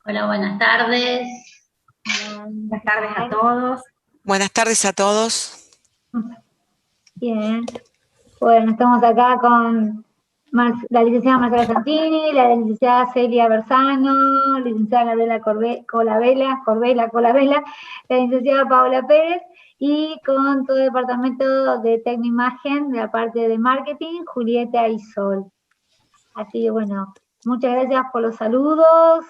Hola, buenas tardes. Buenas tardes a todos. Buenas tardes a todos. Bien. Bueno, estamos acá con la licenciada Marcela Santini, la licenciada Celia Bersano, la licenciada Gabriela Colavela, la licenciada Paola Pérez y con todo el departamento de Tecnoimagen de la parte de marketing, Julieta y Sol. Así que bueno, muchas gracias por los saludos.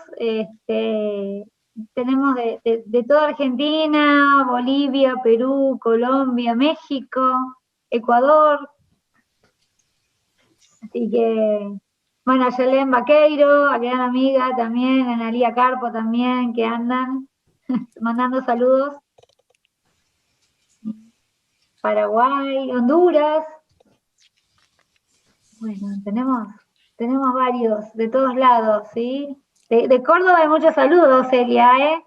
Tenemos de toda Argentina, Bolivia, Perú, Colombia, México, Ecuador. Así que, bueno, Yelén Vaqueiro, a gran amiga también, Analía Carpo también, que andan mandando saludos. Paraguay, Honduras. Bueno, tenemos varios de todos lados, ¿sí? De Córdoba hay muchos saludos, Celia, ¿eh?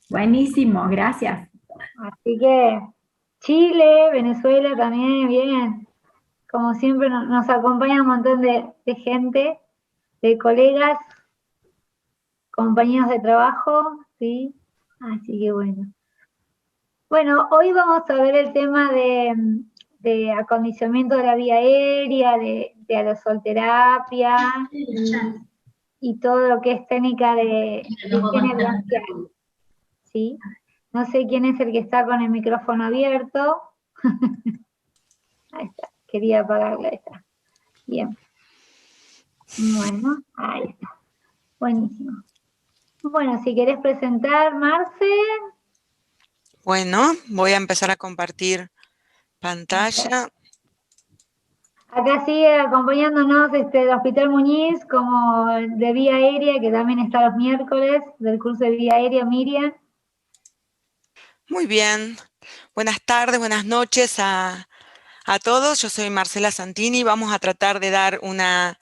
Buenísimo, gracias. Así que Chile, Venezuela también, bien. Como siempre nos acompaña un montón de gente, de colegas, compañeros de trabajo, ¿sí? Así que bueno. Bueno, hoy vamos a ver el tema de acondicionamiento de la vía aérea, de aerosolterapia y todo lo que es técnica de higiene bronquial, ¿sí? No sé quién es el que está con el micrófono abierto. Ahí está, quería apagarla, ahí está. Bien, bueno, ahí está. Buenísimo. Bueno, si querés presentar, Marce. Bueno, voy a empezar a compartir pantalla. Acá sigue acompañándonos el Hospital Muñiz como de vía aérea, que también está los miércoles del curso de vía aérea, Miriam. Muy bien. Buenas tardes, buenas noches a todos. Yo soy Marcela Santini. Vamos a tratar de dar una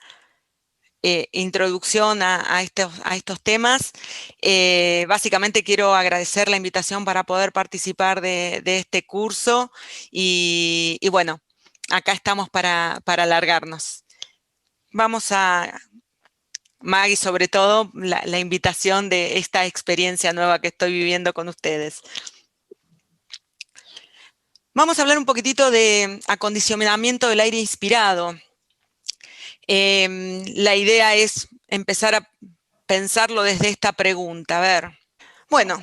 introducción a estos temas. Básicamente quiero agradecer la invitación para poder participar de este curso y bueno, acá estamos para alargarnos. Vamos a, Maggie, sobre todo, la invitación de esta experiencia nueva que estoy viviendo con ustedes. Vamos a hablar un poquitito de acondicionamiento del aire inspirado. La idea es empezar a pensarlo desde esta pregunta. A ver, bueno,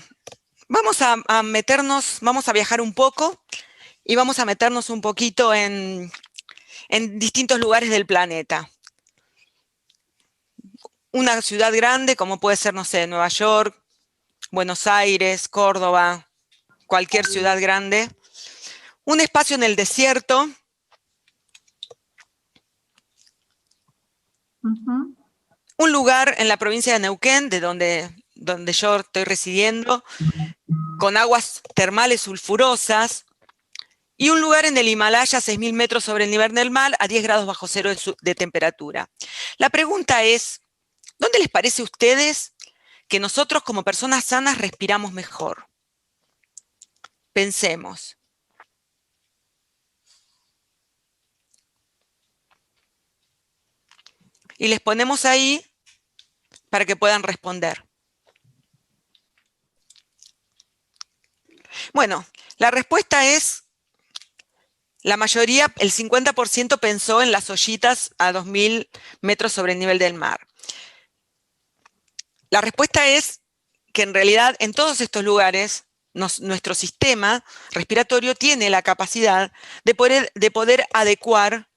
vamos a meternos, vamos a viajar un poco y vamos a meternos un poquito en distintos lugares del planeta. Una ciudad grande, como puede ser, no sé, Nueva York, Buenos Aires, Córdoba, cualquier ciudad grande. Un espacio en el desierto. Ujú. Un lugar en la provincia de Neuquén, de donde yo estoy residiendo, con aguas termales sulfurosas. Y un lugar en el Himalaya, 6.000 metros sobre el nivel del mar, a 10 grados bajo cero de temperatura. La pregunta es, ¿dónde les parece a ustedes que nosotros como personas sanas respiramos mejor? Pensemos. Y les ponemos ahí para que puedan responder. Bueno, la respuesta es, la mayoría, el 50% pensó en las ollitas a 2.000 metros sobre el nivel del mar. La respuesta es que en realidad en todos estos lugares nuestro sistema respiratorio tiene la capacidad de poder adecuar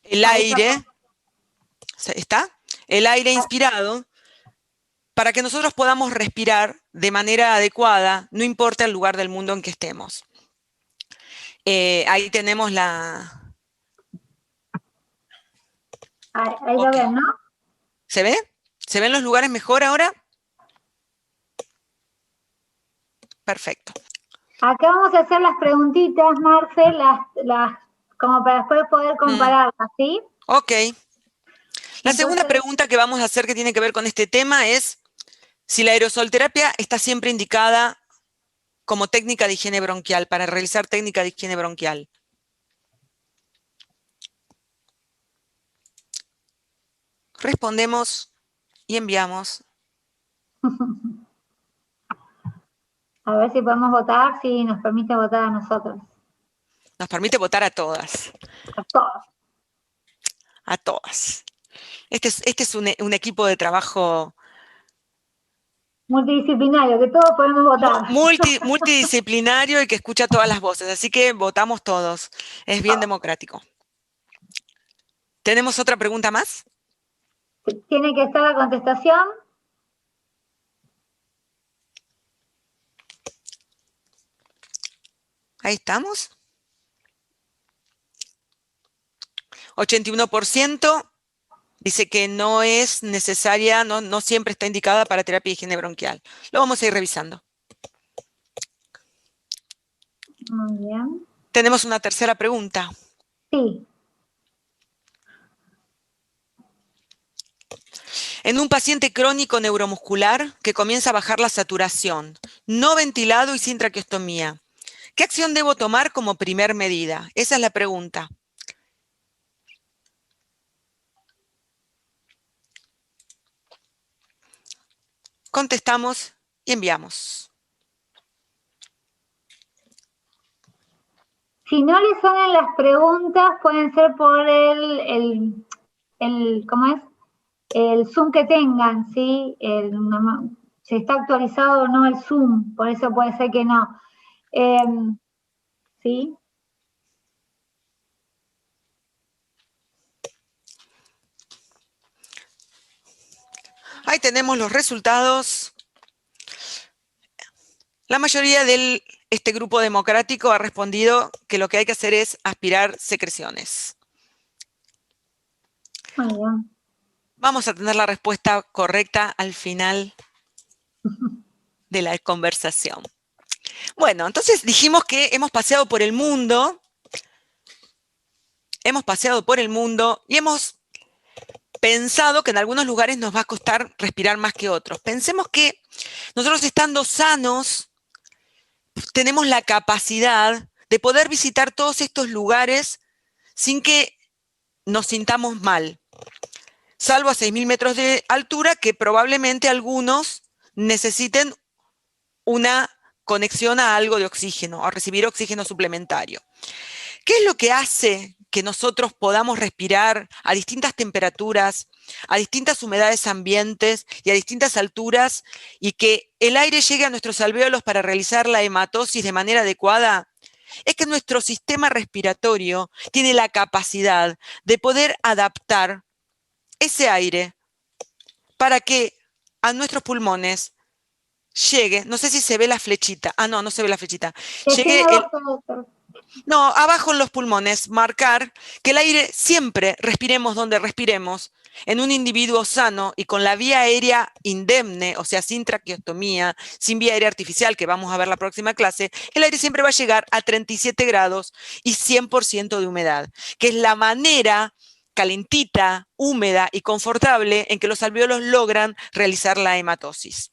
el Ahí está. aire, ¿está? El aire inspirado para que nosotros podamos respirar de manera adecuada, no importa el lugar del mundo en que estemos. Ahí tenemos la... Ahí lo Ok. ven, ¿no? ¿Se ve? ¿Se ven los lugares mejor ahora? Perfecto. Acá vamos a hacer las preguntitas, Marce, como para después poder compararlas, ¿sí? Ok. La segunda Entonces, pregunta que vamos a hacer que tiene que ver con este tema es si la aerosolterapia está siempre indicada como técnica de higiene bronquial, para realizar técnica de higiene bronquial. Respondemos y enviamos. A ver si podemos votar, si nos permite votar a nosotros. Nos permite votar a todas. A todos. A todas. Este es un equipo de trabajo Multidisciplinario, que todos podemos votar. multidisciplinario y que escucha todas las voces. Así que votamos todos. Es bien democrático. ¿Tenemos otra pregunta más? Tiene que estar la contestación. Ahí estamos. 81% dice que no es necesaria, no siempre está indicada para terapia de higiene bronquial. Lo vamos a ir revisando. Muy bien. Tenemos una tercera pregunta. Sí. En un paciente crónico neuromuscular que comienza a bajar la saturación, no ventilado y sin traqueostomía, ¿qué acción debo tomar como primer medida? Esa es la pregunta. Contestamos y enviamos. Si no les suenan las preguntas, pueden ser por ¿cómo es? El Zoom que tengan, ¿sí? Si está actualizado o no el Zoom, por eso puede ser que no. ¿Sí? Ahí tenemos los resultados. La mayoría de este grupo democrático ha respondido que lo que hay que hacer es aspirar secreciones. Muy bien. Vamos a tener la respuesta correcta al final de la conversación. Bueno, entonces dijimos que hemos paseado por el mundo y hemos pensado que en algunos lugares nos va a costar respirar más que otros. Pensemos que nosotros estando sanos tenemos la capacidad de poder visitar todos estos lugares sin que nos sintamos mal, salvo a 6.000 metros de altura, que probablemente algunos necesiten una conexión a algo de oxígeno, a recibir oxígeno suplementario. ¿Qué es lo que hace que nosotros podamos respirar a distintas temperaturas, a distintas humedades ambientes y a distintas alturas, y que el aire llegue a nuestros alvéolos para realizar la hematosis de manera adecuada? Es que nuestro sistema respiratorio tiene la capacidad de poder adaptar ese aire para que a nuestros pulmones llegue, no sé si se ve la flechita, no se ve la flechita, llegue no, abajo en los pulmones, marcar que el aire siempre respiremos donde respiremos, en un individuo sano y con la vía aérea indemne, o sea, sin traqueostomía, sin vía aérea artificial, que vamos a ver la próxima clase, el aire siempre va a llegar a 37 grados y 100% de humedad, que es la manera calentita, húmeda y confortable en que los alvéolos logran realizar la hematosis.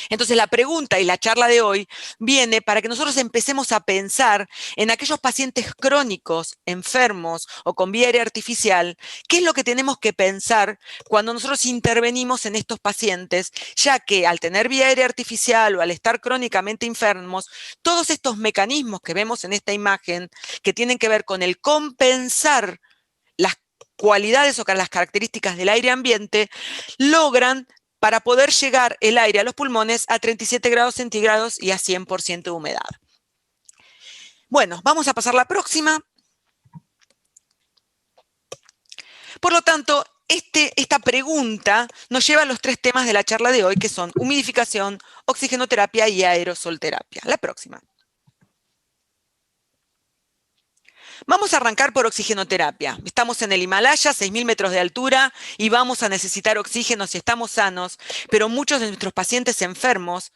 Entonces la pregunta y la charla de hoy viene para que nosotros empecemos a pensar en aquellos pacientes crónicos, enfermos o con vía aérea artificial, qué es lo que tenemos que pensar cuando nosotros intervenimos en estos pacientes, ya que al tener vía aérea artificial o al estar crónicamente enfermos, todos estos mecanismos que vemos en esta imagen, que tienen que ver con el compensar las cualidades o las características del aire ambiente, logran para poder llegar el aire a los pulmones a 37 grados centígrados y a 100% de humedad. Bueno, vamos a pasar a la próxima. Por lo tanto, esta pregunta nos lleva a los tres temas de la charla de hoy, que son humidificación, oxigenoterapia y aerosolterapia. La próxima. Vamos a arrancar por oxigenoterapia. Estamos en el Himalaya, 6.000 metros de altura, y vamos a necesitar oxígeno si estamos sanos, pero muchos de nuestros pacientes enfermos,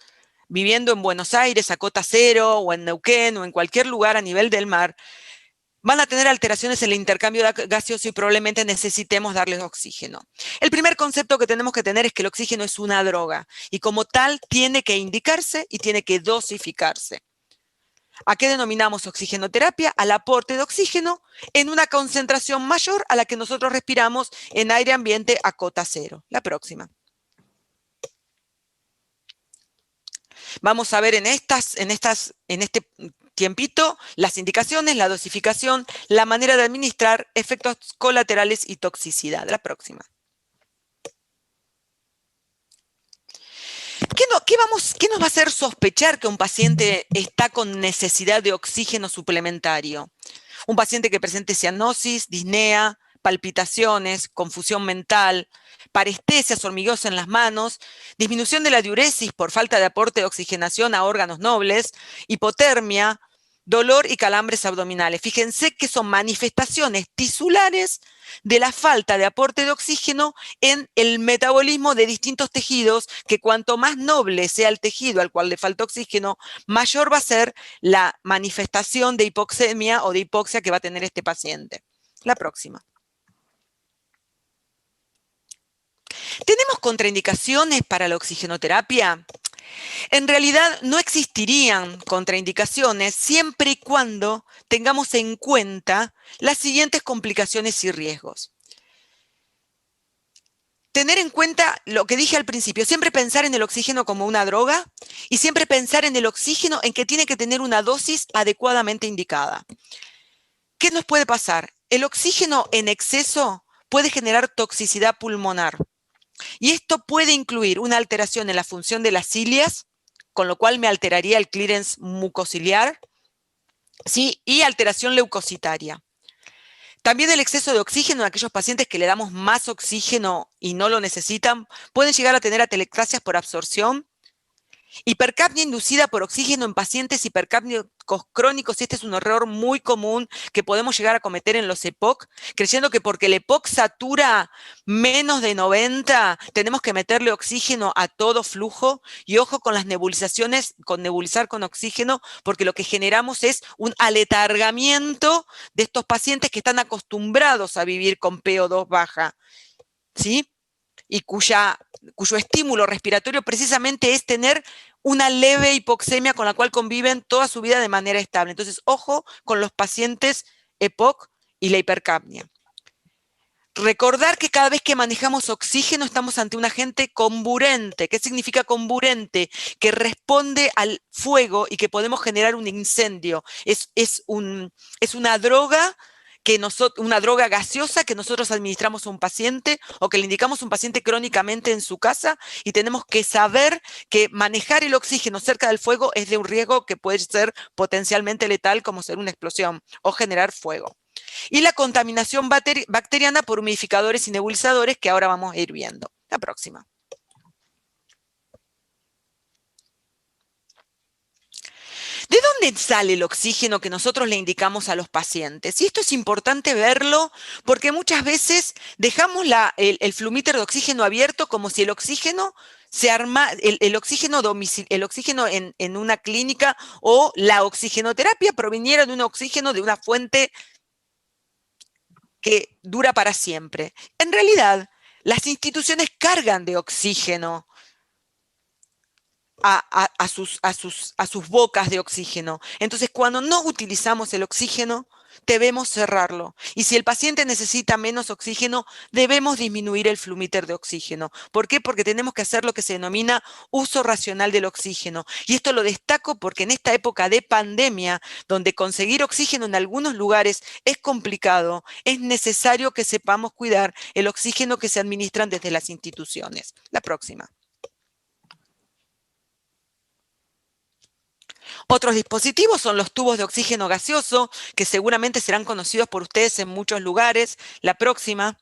viviendo en Buenos Aires, a cota cero, o en Neuquén, o en cualquier lugar a nivel del mar, van a tener alteraciones en el intercambio gaseoso y probablemente necesitemos darles oxígeno. El primer concepto que tenemos que tener es que el oxígeno es una droga, y como tal tiene que indicarse y tiene que dosificarse. ¿A qué denominamos oxigenoterapia? Al aporte de oxígeno en una concentración mayor a la que nosotros respiramos en aire ambiente a cota cero. La próxima. Vamos a ver en este tiempito las indicaciones, la dosificación, la manera de administrar, efectos colaterales y toxicidad. La próxima. ¿Qué nos va a hacer sospechar que un paciente está con necesidad de oxígeno suplementario? Un paciente que presente cianosis, disnea, palpitaciones, confusión mental, parestesias, hormigueos en las manos, disminución de la diuresis por falta de aporte de oxigenación a órganos nobles, hipotermia, dolor y calambres abdominales. Fíjense que son manifestaciones tisulares de la falta de aporte de oxígeno en el metabolismo de distintos tejidos, que cuanto más noble sea el tejido al cual le falta oxígeno, mayor va a ser la manifestación de hipoxemia o de hipoxia que va a tener este paciente. La próxima. ¿Tenemos contraindicaciones para la oxigenoterapia? En realidad no existirían contraindicaciones siempre y cuando tengamos en cuenta las siguientes complicaciones y riesgos. Tener en cuenta lo que dije al principio, siempre pensar en el oxígeno como una droga y siempre pensar en el oxígeno en que tiene que tener una dosis adecuadamente indicada. ¿Qué nos puede pasar? El oxígeno en exceso puede generar toxicidad pulmonar y esto puede incluir una alteración en la función de las cilias, con lo cual me alteraría el clearance mucociliar, ¿sí? Y alteración leucocitaria. También el exceso de oxígeno en aquellos pacientes que le damos más oxígeno y no lo necesitan, pueden llegar a tener atelectasias por absorción. Hipercapnia inducida por oxígeno en pacientes hipercápnicos crónicos, y este es un error muy común que podemos llegar a cometer en los EPOC, creyendo que porque el EPOC satura menos de 90, tenemos que meterle oxígeno a todo flujo, y ojo con las nebulizaciones, con nebulizar con oxígeno, porque lo que generamos es un aletargamiento de estos pacientes que están acostumbrados a vivir con PO2 baja, ¿sí? Y cuyo estímulo respiratorio precisamente es tener una leve hipoxemia con la cual conviven toda su vida de manera estable. Entonces, ojo con los pacientes EPOC y la hipercapnia. Recordar que cada vez que manejamos oxígeno estamos ante un agente comburente. ¿Qué significa comburente? Que responde al fuego y que podemos generar un incendio. Es una droga una droga gaseosa que nosotros administramos a un paciente o que le indicamos a un paciente crónicamente en su casa, y tenemos que saber que manejar el oxígeno cerca del fuego es de un riesgo que puede ser potencialmente letal, como ser una explosión o generar fuego. Y la contaminación bacteriana por humidificadores y nebulizadores, que ahora vamos a ir viendo. La próxima. ¿De dónde sale el oxígeno que nosotros le indicamos a los pacientes? Y esto es importante verlo porque muchas veces dejamos el flumíter de oxígeno abierto como si el oxígeno el oxígeno en una clínica o la oxigenoterapia proviniera de un oxígeno de una fuente que dura para siempre. En realidad, las instituciones cargan de oxígeno a sus bocas de oxígeno. Entonces, cuando no utilizamos el oxígeno, debemos cerrarlo. Y si el paciente necesita menos oxígeno, debemos disminuir el flumíter de oxígeno. ¿Por qué? Porque tenemos que hacer lo que se denomina uso racional del oxígeno. Y esto lo destaco porque en esta época de pandemia, donde conseguir oxígeno en algunos lugares es complicado, es necesario que sepamos cuidar el oxígeno que se administran desde las instituciones. La próxima. Otros dispositivos son los tubos de oxígeno gaseoso, que seguramente serán conocidos por ustedes en muchos lugares. La próxima.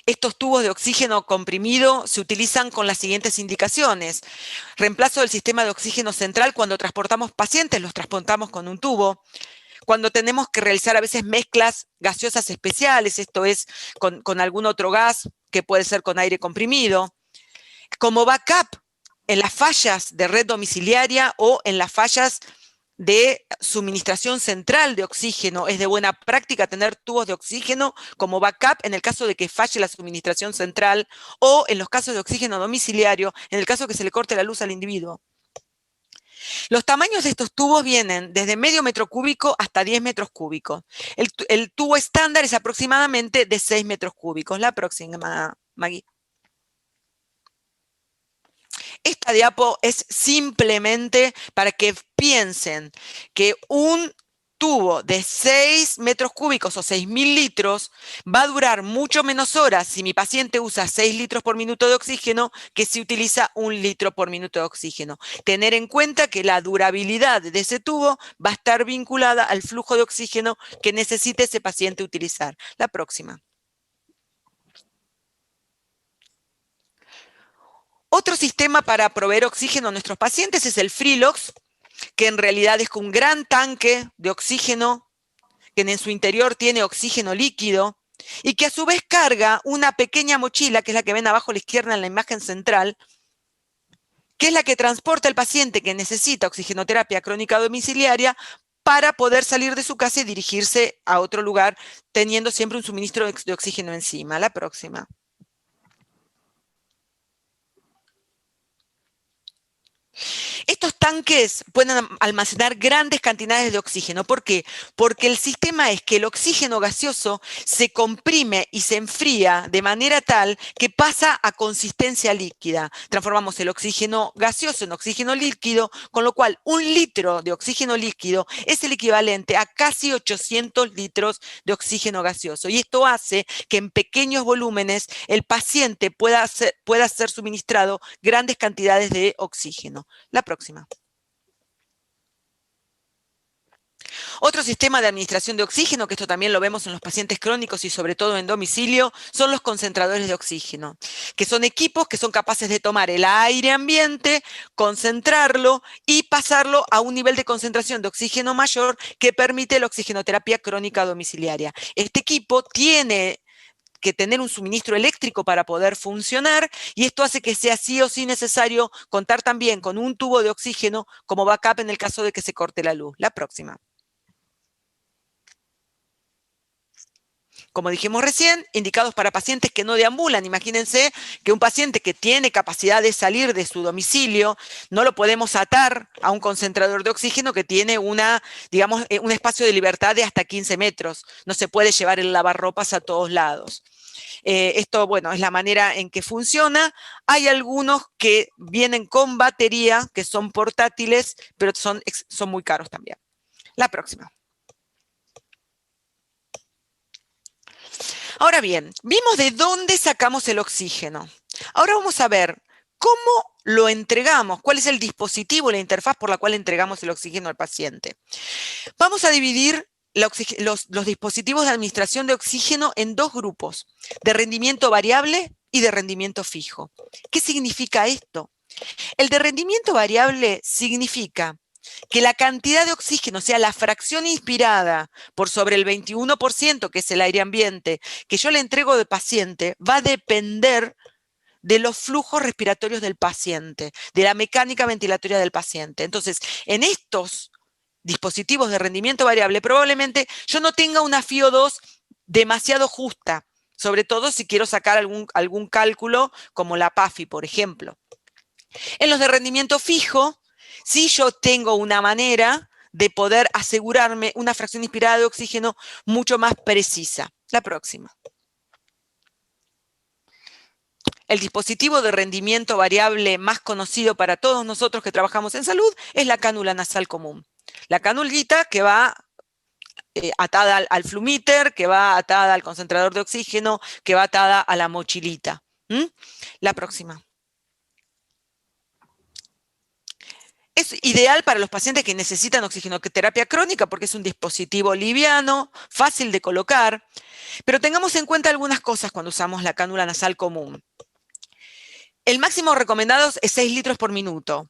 Estos tubos de oxígeno comprimido se utilizan con las siguientes indicaciones. Reemplazo del sistema de oxígeno central cuando transportamos pacientes, los transportamos con un tubo. Cuando tenemos que realizar a veces mezclas gaseosas especiales, esto es con algún otro gas, que puede ser con aire comprimido. Como backup, en las fallas de red domiciliaria o en las fallas de suministración central de oxígeno, es de buena práctica tener tubos de oxígeno como backup en el caso de que falle la suministración central, o en los casos de oxígeno domiciliario, en el caso de que se le corte la luz al individuo. Los tamaños de estos tubos vienen desde medio metro cúbico hasta 10 metros cúbicos. El tubo estándar es aproximadamente de 6 metros cúbicos. La próxima, Maggie. Esta diapo es simplemente para que piensen que un tubo de 6 metros cúbicos o 6.000 litros va a durar mucho menos horas si mi paciente usa 6 litros por minuto de oxígeno que si utiliza 1 litro por minuto de oxígeno. Tener en cuenta que la durabilidad de ese tubo va a estar vinculada al flujo de oxígeno que necesite ese paciente utilizar. La próxima. Otro sistema para proveer oxígeno a nuestros pacientes es el Freelox, que en realidad es un gran tanque de oxígeno que en su interior tiene oxígeno líquido y que a su vez carga una pequeña mochila, que es la que ven abajo a la izquierda en la imagen central, que es la que transporta al paciente que necesita oxigenoterapia crónica domiciliaria para poder salir de su casa y dirigirse a otro lugar, teniendo siempre un suministro de oxígeno encima. La próxima. Estos tanques pueden almacenar grandes cantidades de oxígeno. ¿Por qué? Porque el sistema es que el oxígeno gaseoso se comprime y se enfría de manera tal que pasa a consistencia líquida. Transformamos el oxígeno gaseoso en oxígeno líquido, con lo cual 1 litro de oxígeno líquido es el equivalente a casi 800 litros de oxígeno gaseoso. Y esto hace que en pequeños volúmenes el paciente pueda ser suministrado grandes cantidades de oxígeno. La próxima. Otro sistema de administración de oxígeno, que esto también lo vemos en los pacientes crónicos y sobre todo en domicilio, son los concentradores de oxígeno, que son equipos que son capaces de tomar el aire ambiente, concentrarlo y pasarlo a un nivel de concentración de oxígeno mayor que permite la oxigenoterapia crónica domiciliaria. Este equipo tiene que tener un suministro eléctrico para poder funcionar, y esto hace que sea sí o sí necesario contar también con un tubo de oxígeno como backup en el caso de que se corte la luz. La próxima. Como dijimos recién, indicados para pacientes que no deambulan. Imagínense que un paciente que tiene capacidad de salir de su domicilio, no lo podemos atar a un concentrador de oxígeno que tiene digamos, un espacio de libertad de hasta 15 metros. No se puede llevar el lavarropas a todos lados. Esto, bueno, es la manera en que funciona. Hay algunos que vienen con batería, que son portátiles, pero son muy caros también. La próxima. Ahora bien, vimos de dónde sacamos el oxígeno. Ahora vamos a ver cómo lo entregamos, cuál es el dispositivo, la interfaz por la cual entregamos el oxígeno al paciente. Vamos a dividir los dispositivos de administración de oxígeno en dos grupos, de rendimiento variable y de rendimiento fijo. ¿Qué significa esto? El de rendimiento variable significa que la cantidad de oxígeno, o sea, la fracción inspirada por sobre el 21%, que es el aire ambiente, que yo le entrego al paciente, va a depender de los flujos respiratorios del paciente, de la mecánica ventilatoria del paciente. Entonces, en estos dispositivos de rendimiento variable, probablemente yo no tenga una FiO2 demasiado justa, sobre todo si quiero sacar algún cálculo como la PAFI, por ejemplo. En los de rendimiento fijo, sí yo tengo una manera de poder asegurarme una fracción inspirada de oxígeno mucho más precisa. La próxima. El dispositivo de rendimiento variable más conocido para todos nosotros que trabajamos en salud es la cánula nasal común. La canulita que va atada al flumíter, que va atada al concentrador de oxígeno, que va atada a la mochilita. La próxima. Es ideal para los pacientes que necesitan oxigenoterapia crónica porque es un dispositivo liviano, fácil de colocar, pero tengamos en cuenta algunas cosas cuando usamos la cánula nasal común. El máximo recomendado es 6 litros por minuto.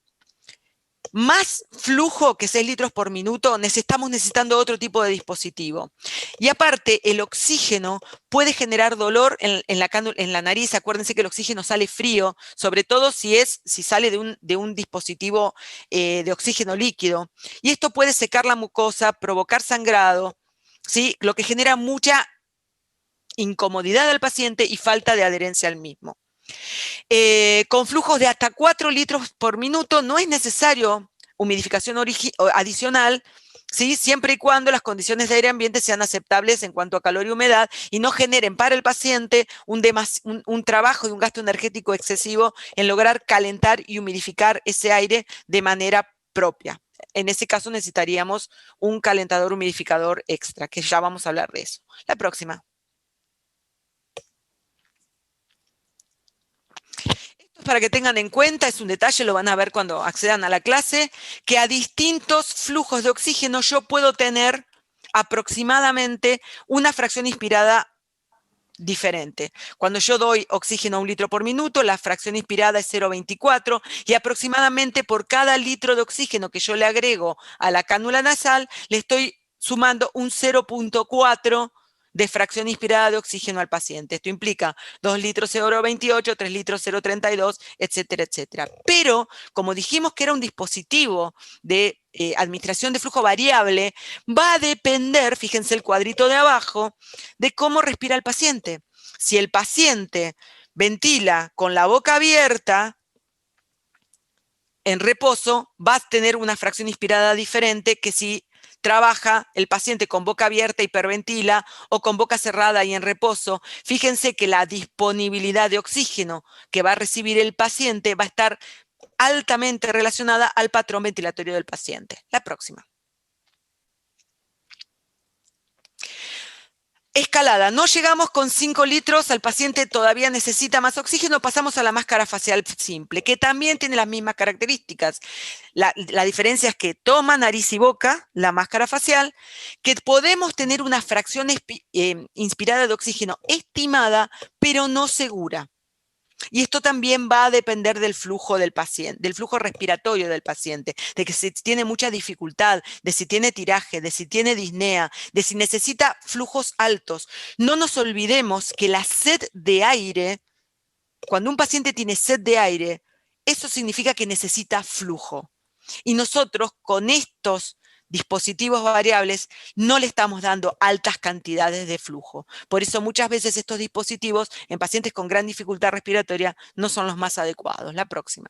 Más flujo que 6 litros por minuto, estamos necesitando otro tipo de dispositivo. Y aparte, el oxígeno puede generar dolor en la nariz. Acuérdense que el oxígeno sale frío, sobre todo si sale de un dispositivo de oxígeno líquido. Y esto puede secar la mucosa, provocar sangrado, ¿sí? Lo que genera mucha incomodidad al paciente y falta de adherencia al mismo. Con flujos de hasta 4 litros por minuto no es necesario humidificación adicional, ¿sí? Siempre y cuando las condiciones de aire ambiente sean aceptables en cuanto a calor y humedad y no generen para el paciente un trabajo y un gasto energético excesivo en lograr calentar y humidificar ese aire de manera propia. En ese caso necesitaríamos un calentador humidificador extra, que ya vamos a hablar de eso. La próxima. Para que tengan en cuenta, es un detalle, lo van a ver cuando accedan a la clase, que a distintos flujos de oxígeno yo puedo tener aproximadamente una fracción inspirada diferente. Cuando yo doy oxígeno a 1 litro por minuto, la fracción inspirada es 0,24 y aproximadamente por cada litro de oxígeno que yo le agrego a la cánula nasal, le estoy sumando un 0,4 de fracción inspirada de oxígeno al paciente. Esto implica 2 litros 0,28, 3 litros 0,32, etcétera, etcétera. Pero, como dijimos que era un dispositivo de administración de flujo variable, va a depender, fíjense el cuadrito de abajo, de cómo respira el paciente. Si el paciente ventila con la boca abierta, en reposo, va a tener una fracción inspirada diferente que si trabaja el paciente con boca abierta, hiperventila, o con boca cerrada y en reposo. Fíjense que la disponibilidad de oxígeno que va a recibir el paciente va a estar altamente relacionada al patrón ventilatorio del paciente. La próxima. Escalada, no llegamos con 5 litros, al paciente todavía necesita más oxígeno, pasamos a la máscara facial simple, que también tiene las mismas características. La diferencia es que toma nariz y boca, la máscara facial, que podemos tener una fracción inspirada de oxígeno estimada, pero no segura. Y esto también va a depender del flujo del paciente, del flujo respiratorio del paciente, de que si tiene mucha dificultad, de si tiene tiraje, de si tiene disnea, de si necesita flujos altos. No nos olvidemos que la sed de aire, cuando un paciente tiene sed de aire, eso significa que necesita flujo. Y nosotros con estos dispositivos variables no le estamos dando altas cantidades de flujo. Por eso muchas veces estos dispositivos en pacientes con gran dificultad respiratoria no son los más adecuados. La próxima.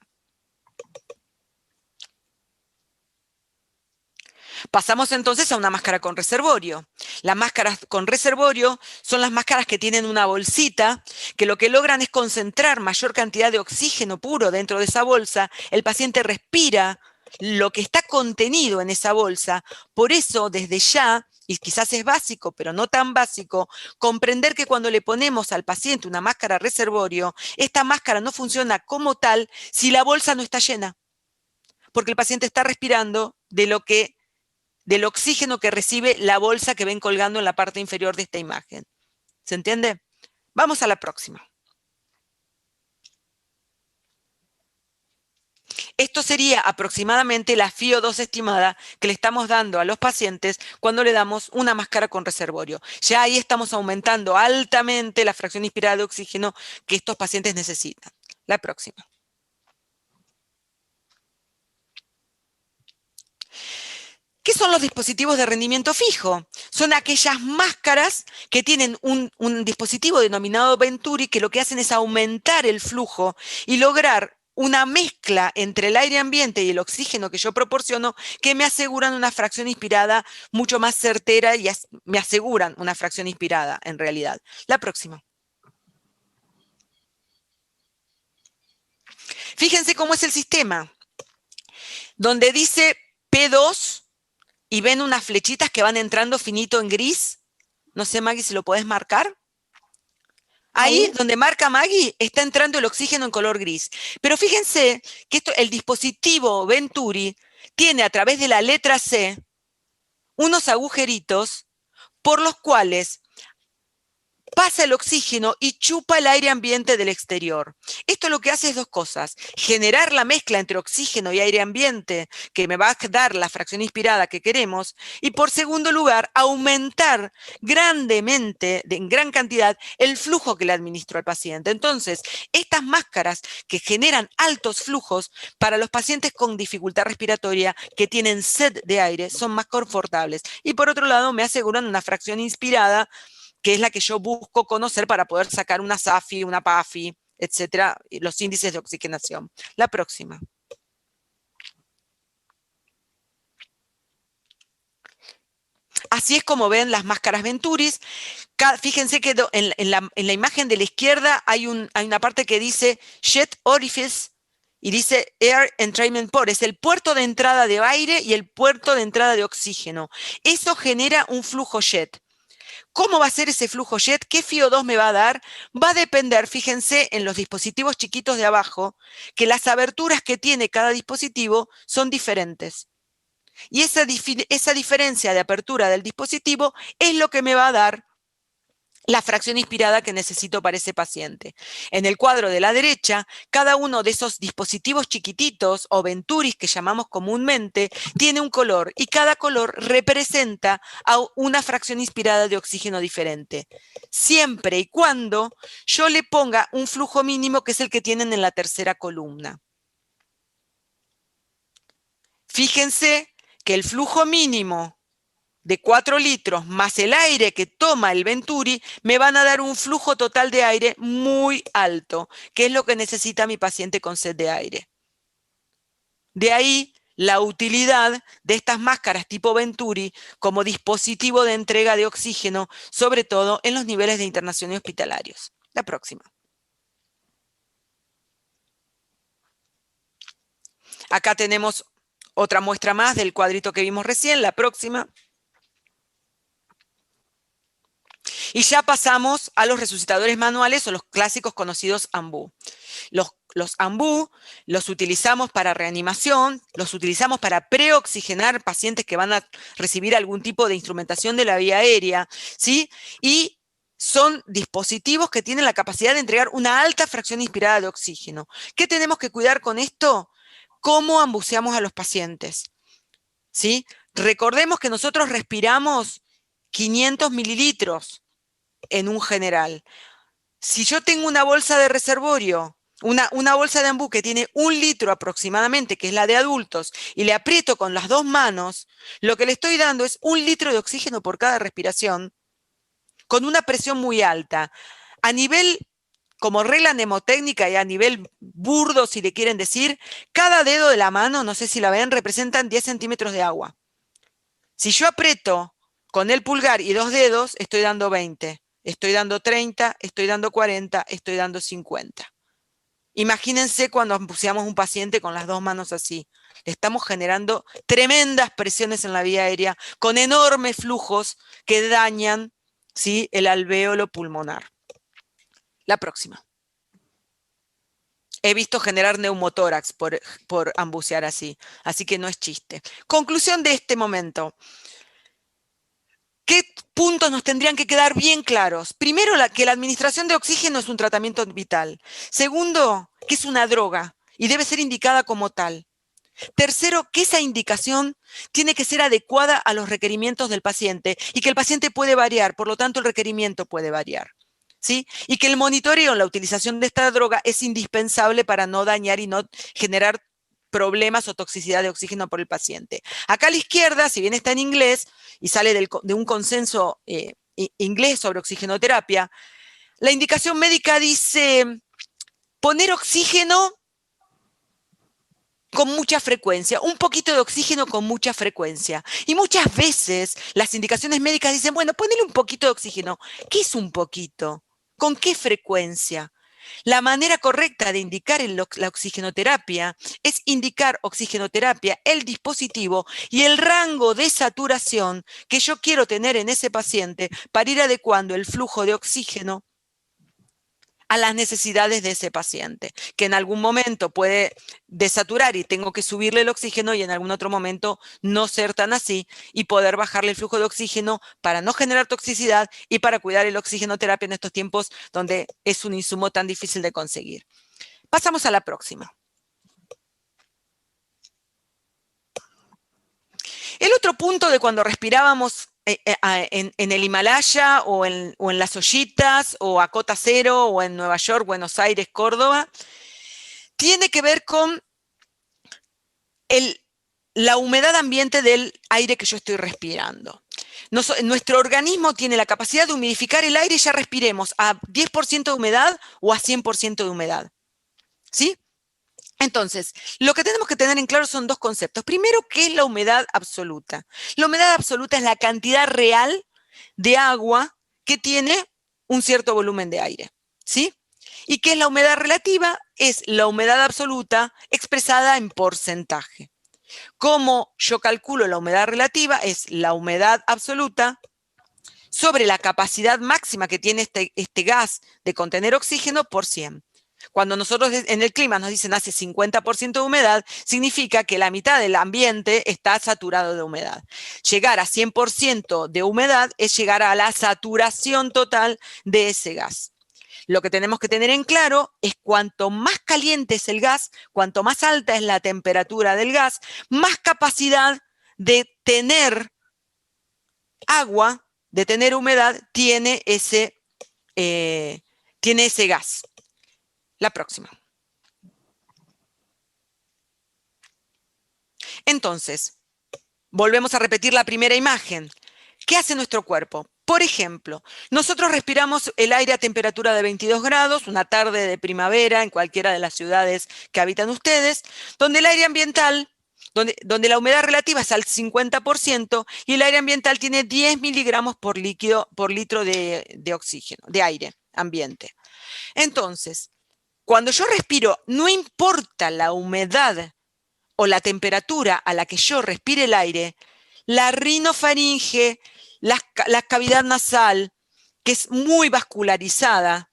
Pasamos entonces a una máscara con reservorio. Las máscaras con reservorio son las máscaras que tienen una bolsita, que lo que logran es concentrar mayor cantidad de oxígeno puro dentro de esa bolsa. El paciente respira lo que está contenido en esa bolsa. Por eso, desde ya, y quizás es básico, pero no tan básico, comprender que cuando le ponemos al paciente una máscara reservorio, esta máscara no funciona como tal si la bolsa no está llena, porque el paciente está respirando del oxígeno que recibe la bolsa que ven colgando en la parte inferior de esta imagen. ¿Se entiende? Vamos a la próxima. Esto sería aproximadamente la FiO2 estimada que le estamos dando a los pacientes cuando le damos una máscara con reservorio. Ya ahí estamos aumentando altamente la fracción inspirada de oxígeno que estos pacientes necesitan. La próxima. ¿Qué son los dispositivos de rendimiento fijo? Son aquellas máscaras que tienen un dispositivo denominado Venturi que lo que hacen es aumentar el flujo y lograr una mezcla entre el aire ambiente y el oxígeno que yo proporciono que me aseguran una fracción inspirada mucho más certera y me aseguran una fracción inspirada en realidad. La próxima. Fíjense cómo es el sistema, donde dice P2 y ven unas flechitas que van entrando finito en gris. No sé, Maggie, si lo podés marcar. Ahí, donde marca Maggie, está entrando el oxígeno en color gris. Pero fíjense que el dispositivo Venturi tiene a través de la letra C unos agujeritos por los cuales pasa el oxígeno y chupa el aire ambiente del exterior. Esto lo que hace es dos cosas: generar la mezcla entre oxígeno y aire ambiente que me va a dar la fracción inspirada que queremos, y por segundo lugar, aumentar grandemente, en gran cantidad, el flujo que le administro al paciente. Entonces, estas máscaras que generan altos flujos para los pacientes con dificultad respiratoria que tienen sed de aire son más confortables. Y por otro lado, me aseguran una fracción inspirada que es la que yo busco conocer para poder sacar una SAFI, una PAFI, etcétera, los índices de oxigenación. La próxima. Así es como ven las máscaras Venturis. Fíjense que en la imagen de la izquierda hay una parte que dice Jet Orifice y dice Air Entrainment Port. Es el puerto de entrada de aire y el puerto de entrada de oxígeno. Eso genera un flujo jet. ¿Cómo va a ser ese flujo jet? ¿Qué FiO2 me va a dar? Va a depender, fíjense, en los dispositivos chiquitos de abajo, que las aberturas que tiene cada dispositivo son diferentes. Y esa diferencia de apertura del dispositivo es lo que me va a dar la fracción inspirada que necesito para ese paciente. En el cuadro de la derecha, cada uno de esos dispositivos chiquititos o Venturis que llamamos comúnmente tiene un color y cada color representa a una fracción inspirada de oxígeno diferente. Siempre y cuando yo le ponga un flujo mínimo que es el que tienen en la tercera columna. Fíjense que el flujo mínimo de 4 litros más el aire que toma el Venturi, me van a dar un flujo total de aire muy alto, que es lo que necesita mi paciente con sed de aire. De ahí la utilidad de estas máscaras tipo Venturi como dispositivo de entrega de oxígeno, sobre todo en los niveles de internación y hospitalarios. La próxima. Acá tenemos otra muestra más del cuadrito que vimos recién, la próxima. Y ya pasamos a los resucitadores manuales o los clásicos conocidos AMBU. Los AMBU los utilizamos para reanimación, los utilizamos para preoxigenar pacientes que van a recibir algún tipo de instrumentación de la vía aérea, ¿sí? Y son dispositivos que tienen la capacidad de entregar una alta fracción inspirada de oxígeno. ¿Qué tenemos que cuidar con esto? ¿Cómo ambuceamos a los pacientes? ¿Sí? Recordemos que nosotros respiramos 500 mililitros en un general. Si yo tengo una bolsa de reservorio, una bolsa de AMBU que tiene 1 litro aproximadamente, que es la de adultos, y le aprieto con las 2 manos, lo que le estoy dando es 1 litro de oxígeno por cada respiración, con una presión muy alta. A nivel, como regla mnemotécnica y a nivel burdo, si le quieren decir, cada dedo de la mano, no sé si la ven, representan 10 centímetros de agua. Si yo aprieto con el pulgar y 2 dedos, estoy dando 20. Estoy dando 30, estoy dando 40, estoy dando 50. Imagínense cuando ambuceamos un paciente con las 2 manos así. Le estamos generando tremendas presiones en la vía aérea con enormes flujos que dañan, ¿sí?, el alvéolo pulmonar. La próxima. He visto generar neumotórax por ambucear así que no es chiste. Conclusión de este momento. ¿Qué puntos nos tendrían que quedar bien claros? Primero, que la administración de oxígeno es un tratamiento vital. Segundo, que es una droga y debe ser indicada como tal. Tercero, que esa indicación tiene que ser adecuada a los requerimientos del paciente y que el paciente puede variar, por lo tanto el requerimiento puede variar, ¿sí? Y que el monitoreo en la utilización de esta droga es indispensable para no dañar y no generar problemas o toxicidad de oxígeno por el paciente. Acá a la izquierda, si bien está en inglés y sale de un consenso inglés sobre oxigenoterapia, la indicación médica dice poner oxígeno con mucha frecuencia, un poquito de oxígeno con mucha frecuencia. Y muchas veces las indicaciones médicas dicen, bueno, ponele un poquito de oxígeno. ¿Qué es un poquito? ¿Con qué frecuencia? La manera correcta de indicar la oxigenoterapia es indicar oxigenoterapia, el dispositivo y el rango de saturación que yo quiero tener en ese paciente para ir adecuando el flujo de oxígeno a las necesidades de ese paciente, que en algún momento puede desaturar y tengo que subirle el oxígeno y en algún otro momento no ser tan así y poder bajarle el flujo de oxígeno para no generar toxicidad y para cuidar el oxigenoterapia en estos tiempos donde es un insumo tan difícil de conseguir. Pasamos a la próxima. El otro punto de cuando respirábamos en el Himalaya o en las ollitas o a cota cero o en Nueva York, Buenos Aires, Córdoba, tiene que ver con la humedad ambiente del aire que yo estoy respirando. Nuestro organismo tiene la capacidad de humidificar el aire, ya respiremos a 10% de humedad o a 100% de humedad. ¿Sí? Entonces, lo que tenemos que tener en claro son dos conceptos. Primero, ¿qué es la humedad absoluta? La humedad absoluta es la cantidad real de agua que tiene un cierto volumen de aire, ¿sí? ¿Y qué es la humedad relativa? Es la humedad absoluta expresada en porcentaje. ¿Cómo yo calculo la humedad relativa? Es la humedad absoluta sobre la capacidad máxima que tiene este gas de contener oxígeno por 100. Cuando nosotros en el clima nos dicen hace 50% de humedad, significa que la mitad del ambiente está saturado de humedad. Llegar a 100% de humedad es llegar a la saturación total de ese gas. Lo que tenemos que tener en claro es cuanto más caliente es el gas, cuanto más alta es la temperatura del gas, más capacidad de tener agua, de tener humedad, tiene ese gas. La próxima. Entonces, volvemos a repetir la primera imagen. ¿Qué hace nuestro cuerpo? Por ejemplo, nosotros respiramos el aire a temperatura de 22 grados, una tarde de primavera en cualquiera de las ciudades que habitan ustedes, donde el aire ambiental, donde la humedad relativa es al 50% y el aire ambiental tiene 10 miligramos por litro de oxígeno, de aire ambiente. Entonces, cuando yo respiro, no importa la humedad o la temperatura a la que yo respire el aire, la rinofaringe, la cavidad nasal, que es muy vascularizada,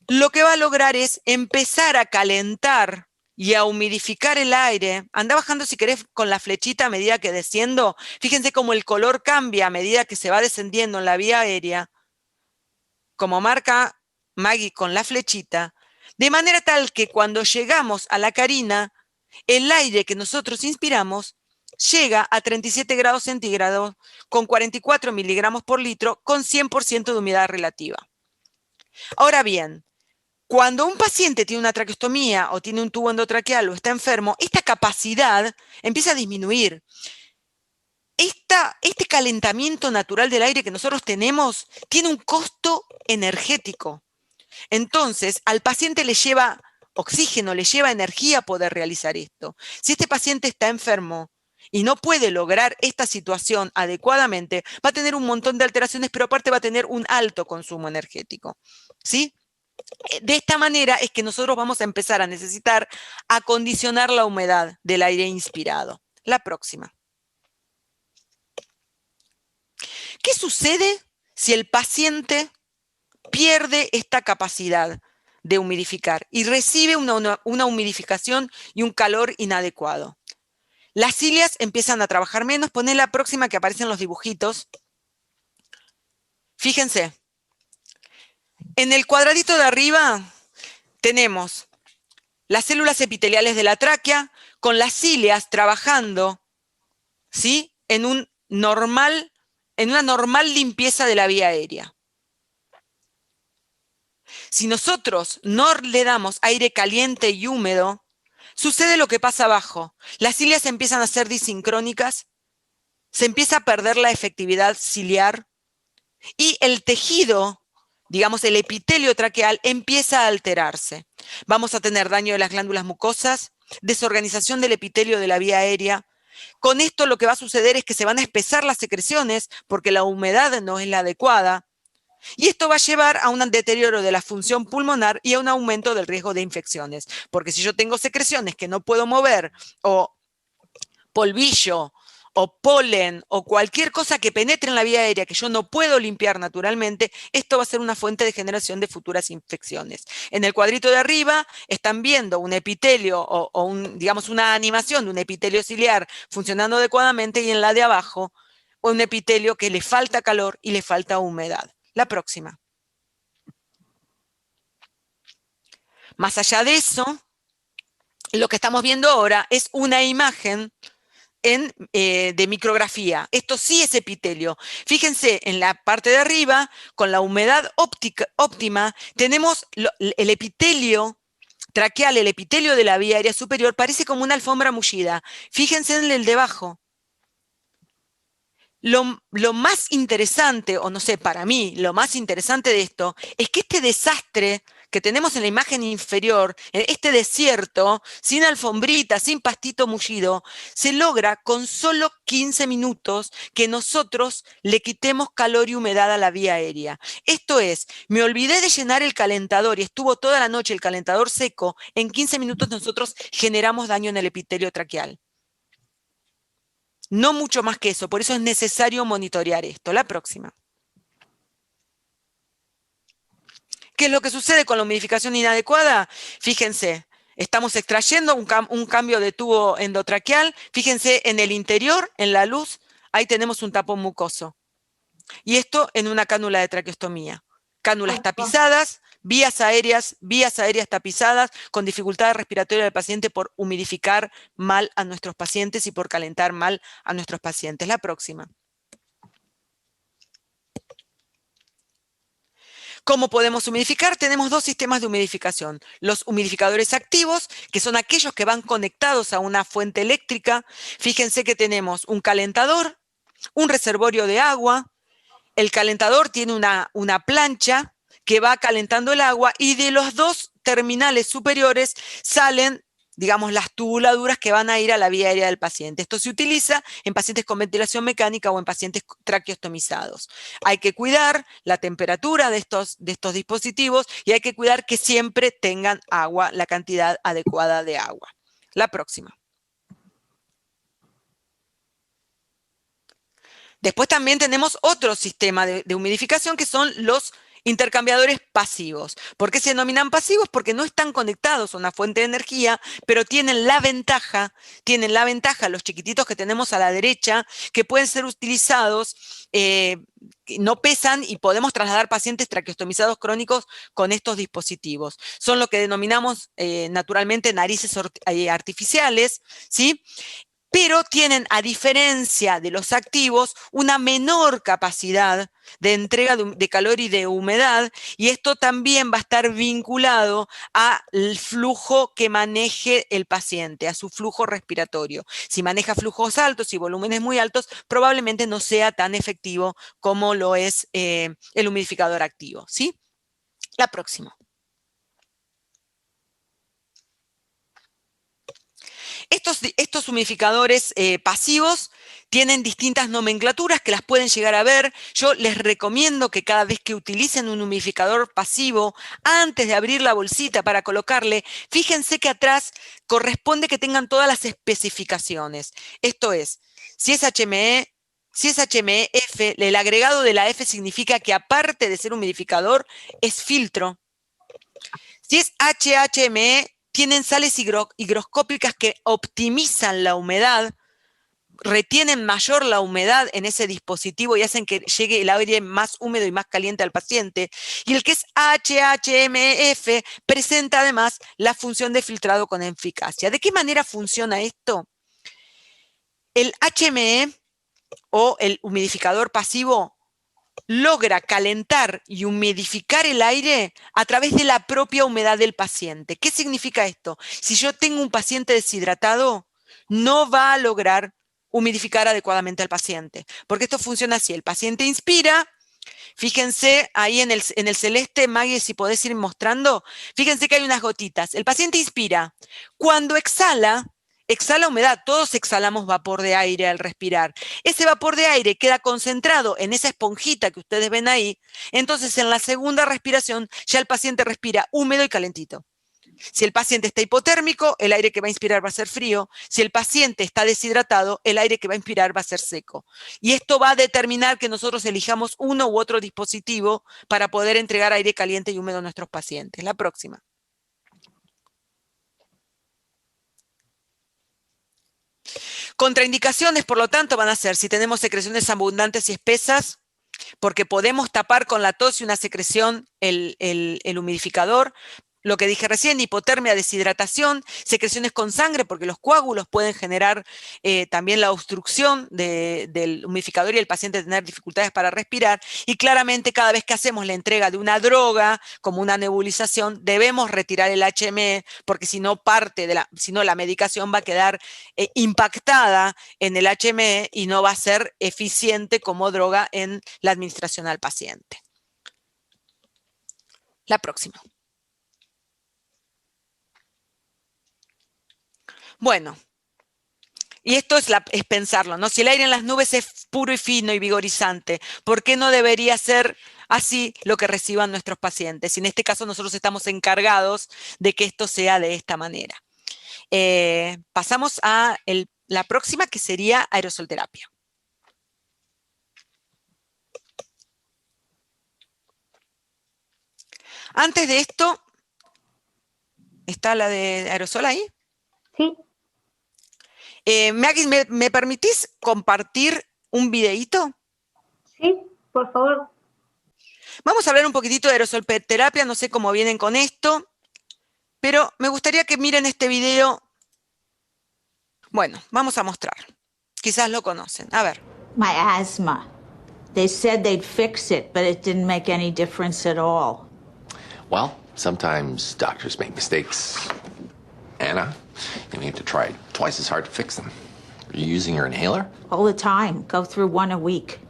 lo que va a lograr es empezar a calentar y a humidificar el aire. Anda bajando si querés con la flechita a medida que desciendo. Fíjense cómo el color cambia a medida que se va descendiendo en la vía aérea, como marca Maggie con la flechita, de manera tal que cuando llegamos a la carina, el aire que nosotros inspiramos llega a 37 grados centígrados con 44 miligramos por litro con 100% de humedad relativa. Ahora bien, cuando un paciente tiene una traqueostomía o tiene un tubo endotraqueal o está enfermo, esta capacidad empieza a disminuir. Este calentamiento natural del aire que nosotros tenemos tiene un costo energético. Entonces, al paciente le lleva oxígeno, le lleva energía poder realizar esto. Si este paciente está enfermo y no puede lograr esta situación adecuadamente, va a tener un montón de alteraciones, pero aparte va a tener un alto consumo energético, ¿sí? De esta manera es que nosotros vamos a empezar a necesitar acondicionar la humedad del aire inspirado. La próxima. ¿Qué sucede si el paciente pierde esta capacidad de humidificar y recibe una humidificación y un calor inadecuado? Las cilias empiezan a trabajar menos. Poné la próxima que aparecen los dibujitos. Fíjense. En el cuadradito de arriba tenemos las células epiteliales de la tráquea con las cilias trabajando, ¿sí? en una normal limpieza de la vía aérea. Si nosotros no le damos aire caliente y húmedo, sucede lo que pasa abajo. Las cilias empiezan a ser disincrónicas, se empieza a perder la efectividad ciliar y el tejido, digamos el epitelio traqueal, empieza a alterarse. Vamos a tener daño de las glándulas mucosas, desorganización del epitelio de la vía aérea. Con esto lo que va a suceder es que se van a espesar las secreciones porque la humedad no es la adecuada. Y esto va a llevar a un deterioro de la función pulmonar y a un aumento del riesgo de infecciones. Porque si yo tengo secreciones que no puedo mover, o polvillo, o polen, o cualquier cosa que penetre en la vía aérea que yo no puedo limpiar naturalmente, esto va a ser una fuente de generación de futuras infecciones. En el cuadrito de arriba están viendo un epitelio digamos una animación de un epitelio ciliar funcionando adecuadamente, y en la de abajo un epitelio que le falta calor y le falta humedad. La próxima. Más allá de eso, lo que estamos viendo ahora es una imagen de micrografía. Esto sí es epitelio. Fíjense, en la parte de arriba, con la humedad óptima, tenemos el epitelio traqueal, el epitelio de la vía aérea superior, parece como una alfombra mullida. Fíjense en el de abajo. Lo más interesante, o no sé, para mí, lo más interesante de esto, es que este desastre que tenemos en la imagen inferior, este desierto, sin alfombrita, sin pastito mullido, se logra con solo 15 minutos que nosotros le quitemos calor y humedad a la vía aérea. Esto es, me olvidé de llenar el calentador y estuvo toda la noche el calentador seco, en 15 minutos nosotros generamos daño en el epitelio traqueal. No mucho más que eso, por eso es necesario monitorear esto. La próxima. ¿Qué es lo que sucede con la humidificación inadecuada? Fíjense, estamos extrayendo un cambio de tubo endotraqueal. Fíjense en el interior, en la luz, ahí tenemos un tapón mucoso. Y esto en una cánula de traqueostomía. Cánulas tapizadas, vías aéreas tapizadas, con dificultades respiratorias del paciente por humidificar mal a nuestros pacientes y por calentar mal a nuestros pacientes. La próxima. ¿Cómo podemos humidificar? Tenemos dos sistemas de humidificación. Los humidificadores activos, que son aquellos que van conectados a una fuente eléctrica. Fíjense que tenemos un calentador, un reservorio de agua. El calentador tiene una plancha que va calentando el agua y de los dos terminales superiores salen, digamos, las tubuladuras que van a ir a la vía aérea del paciente. Esto se utiliza en pacientes con ventilación mecánica o en pacientes traqueostomizados. Hay que cuidar la temperatura de estos dispositivos y hay que cuidar que siempre tengan agua, la cantidad adecuada de agua. La próxima. Después también tenemos otro sistema de humidificación que son los intercambiadores pasivos. ¿Por qué se denominan pasivos? Porque no están conectados a una fuente de energía, pero tienen la ventaja, los chiquititos que tenemos a la derecha, que pueden ser utilizados, no pesan y podemos trasladar pacientes traqueostomizados crónicos con estos dispositivos. Son lo que denominamos naturalmente narices artificiales, ¿sí? Pero tienen, a diferencia de los activos, una menor capacidad de entrega de calor y de humedad, y esto también va a estar vinculado al flujo que maneje el paciente, a su flujo respiratorio. Si maneja flujos altos y volúmenes muy altos, probablemente no sea tan efectivo como lo es el humidificador activo, ¿sí? La próxima. Estos humidificadores pasivos tienen distintas nomenclaturas que las pueden llegar a ver. Yo les recomiendo que cada vez que utilicen un humidificador pasivo, antes de abrir la bolsita para colocarle, fíjense que atrás corresponde que tengan todas las especificaciones. Esto es, si es HME, si es HME-F, el agregado de la F significa que aparte de ser humidificador, es filtro. Si es HHME, tienen sales higroscópicas que optimizan la humedad, retienen mayor la humedad en ese dispositivo y hacen que llegue el aire más húmedo y más caliente al paciente. Y el que es HHMF presenta además la función de filtrado con eficacia. ¿De qué manera funciona esto? El HME o el humidificador pasivo logra calentar y humidificar el aire a través de la propia humedad del paciente. ¿Qué significa esto? Si yo tengo un paciente deshidratado, no va a lograr humidificar adecuadamente al paciente, porque esto funciona así. El paciente inspira, fíjense ahí en el celeste, Maggie, si podés ir mostrando, fíjense que hay unas gotitas. El paciente inspira. Cuando exhala humedad, todos exhalamos vapor de aire al respirar. Ese vapor de aire queda concentrado en esa esponjita que ustedes ven ahí, entonces en la segunda respiración ya el paciente respira húmedo y calentito. Si el paciente está hipotérmico, el aire que va a inspirar va a ser frío. Si el paciente está deshidratado, el aire que va a inspirar va a ser seco. Y esto va a determinar que nosotros elijamos uno u otro dispositivo para poder entregar aire caliente y húmedo a nuestros pacientes. La próxima. Contraindicaciones, por lo tanto, van a ser si tenemos secreciones abundantes y espesas, porque podemos tapar con la tos y una secreción el humidificador. Lo que dije recién, hipotermia, deshidratación, secreciones con sangre, porque los coágulos pueden generar también la obstrucción del humidificador y el paciente tener dificultades para respirar. Y claramente cada vez que hacemos la entrega de una droga, como una nebulización, debemos retirar el HME, porque si no la medicación va a quedar impactada en el HME y no va a ser eficiente como droga en la administración al paciente. La próxima. Bueno, y esto es pensarlo, ¿no? Si el aire en las nubes es puro y fino y vigorizante, ¿por qué no debería ser así lo que reciban nuestros pacientes? Y en este caso nosotros estamos encargados de que esto sea de esta manera. Pasamos a la próxima, que sería aerosolterapia. Antes de esto, ¿está la de aerosol ahí? Sí. Maggie, ¿me permitís compartir un videíto? Sí, por favor. Vamos a hablar un poquitito de aerosolterapia, no sé cómo vienen con esto, pero me gustaría que miren este video. Bueno, vamos a mostrar. Quizás lo conocen. A ver. My asthma. They said they'd fix it, but it didn't make any difference at all. Well, sometimes doctors make mistakes. Anna, you have to try twice as hard to fix them. Are you using your inhaler? All the time. Go through one a week.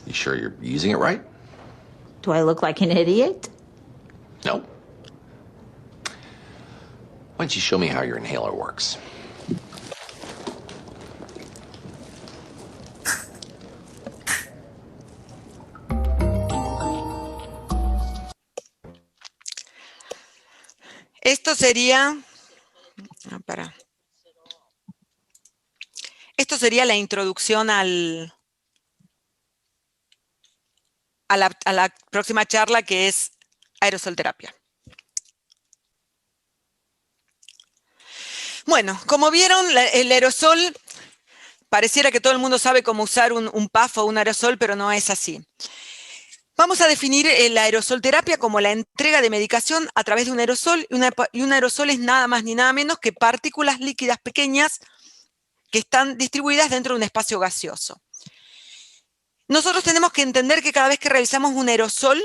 You sure you're using it right? Do I look like an idiot? No. Why don't you show me how your inhaler works? Esto sería... Esto sería la introducción a la próxima charla, que es aerosolterapia. Bueno, como vieron, el aerosol, pareciera que todo el mundo sabe cómo usar un puff o un aerosol, pero no es así. Vamos a definir la aerosolterapia como la entrega de medicación a través de un aerosol, y un aerosol es nada más ni nada menos que partículas líquidas pequeñas que están distribuidas dentro de un espacio gaseoso. Nosotros tenemos que entender que cada vez que realizamos un aerosol,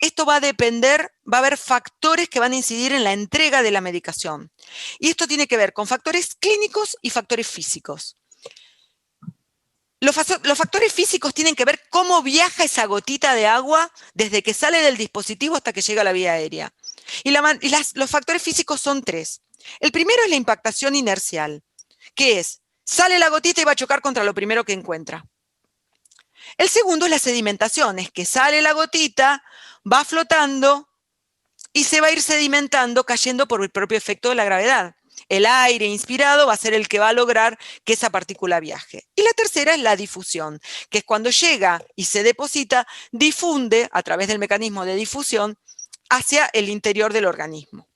esto va a depender, va a haber factores que van a incidir en la entrega de la medicación. Y esto tiene que ver con factores clínicos y factores físicos. Los factores físicos tienen que ver cómo viaja esa gotita de agua desde que sale del dispositivo hasta que llega a la vía aérea. Y los factores físicos son tres. El primero es la impactación inercial, que es, sale la gotita y va a chocar contra lo primero que encuentra. El segundo es la sedimentación, es que sale la gotita, va flotando y se va a ir sedimentando, cayendo por el propio efecto de la gravedad. El aire inspirado va a ser el que va a lograr que esa partícula viaje. Y la tercera es la difusión, que es cuando llega y se deposita, difunde a través del mecanismo de difusión hacia el interior del organismo.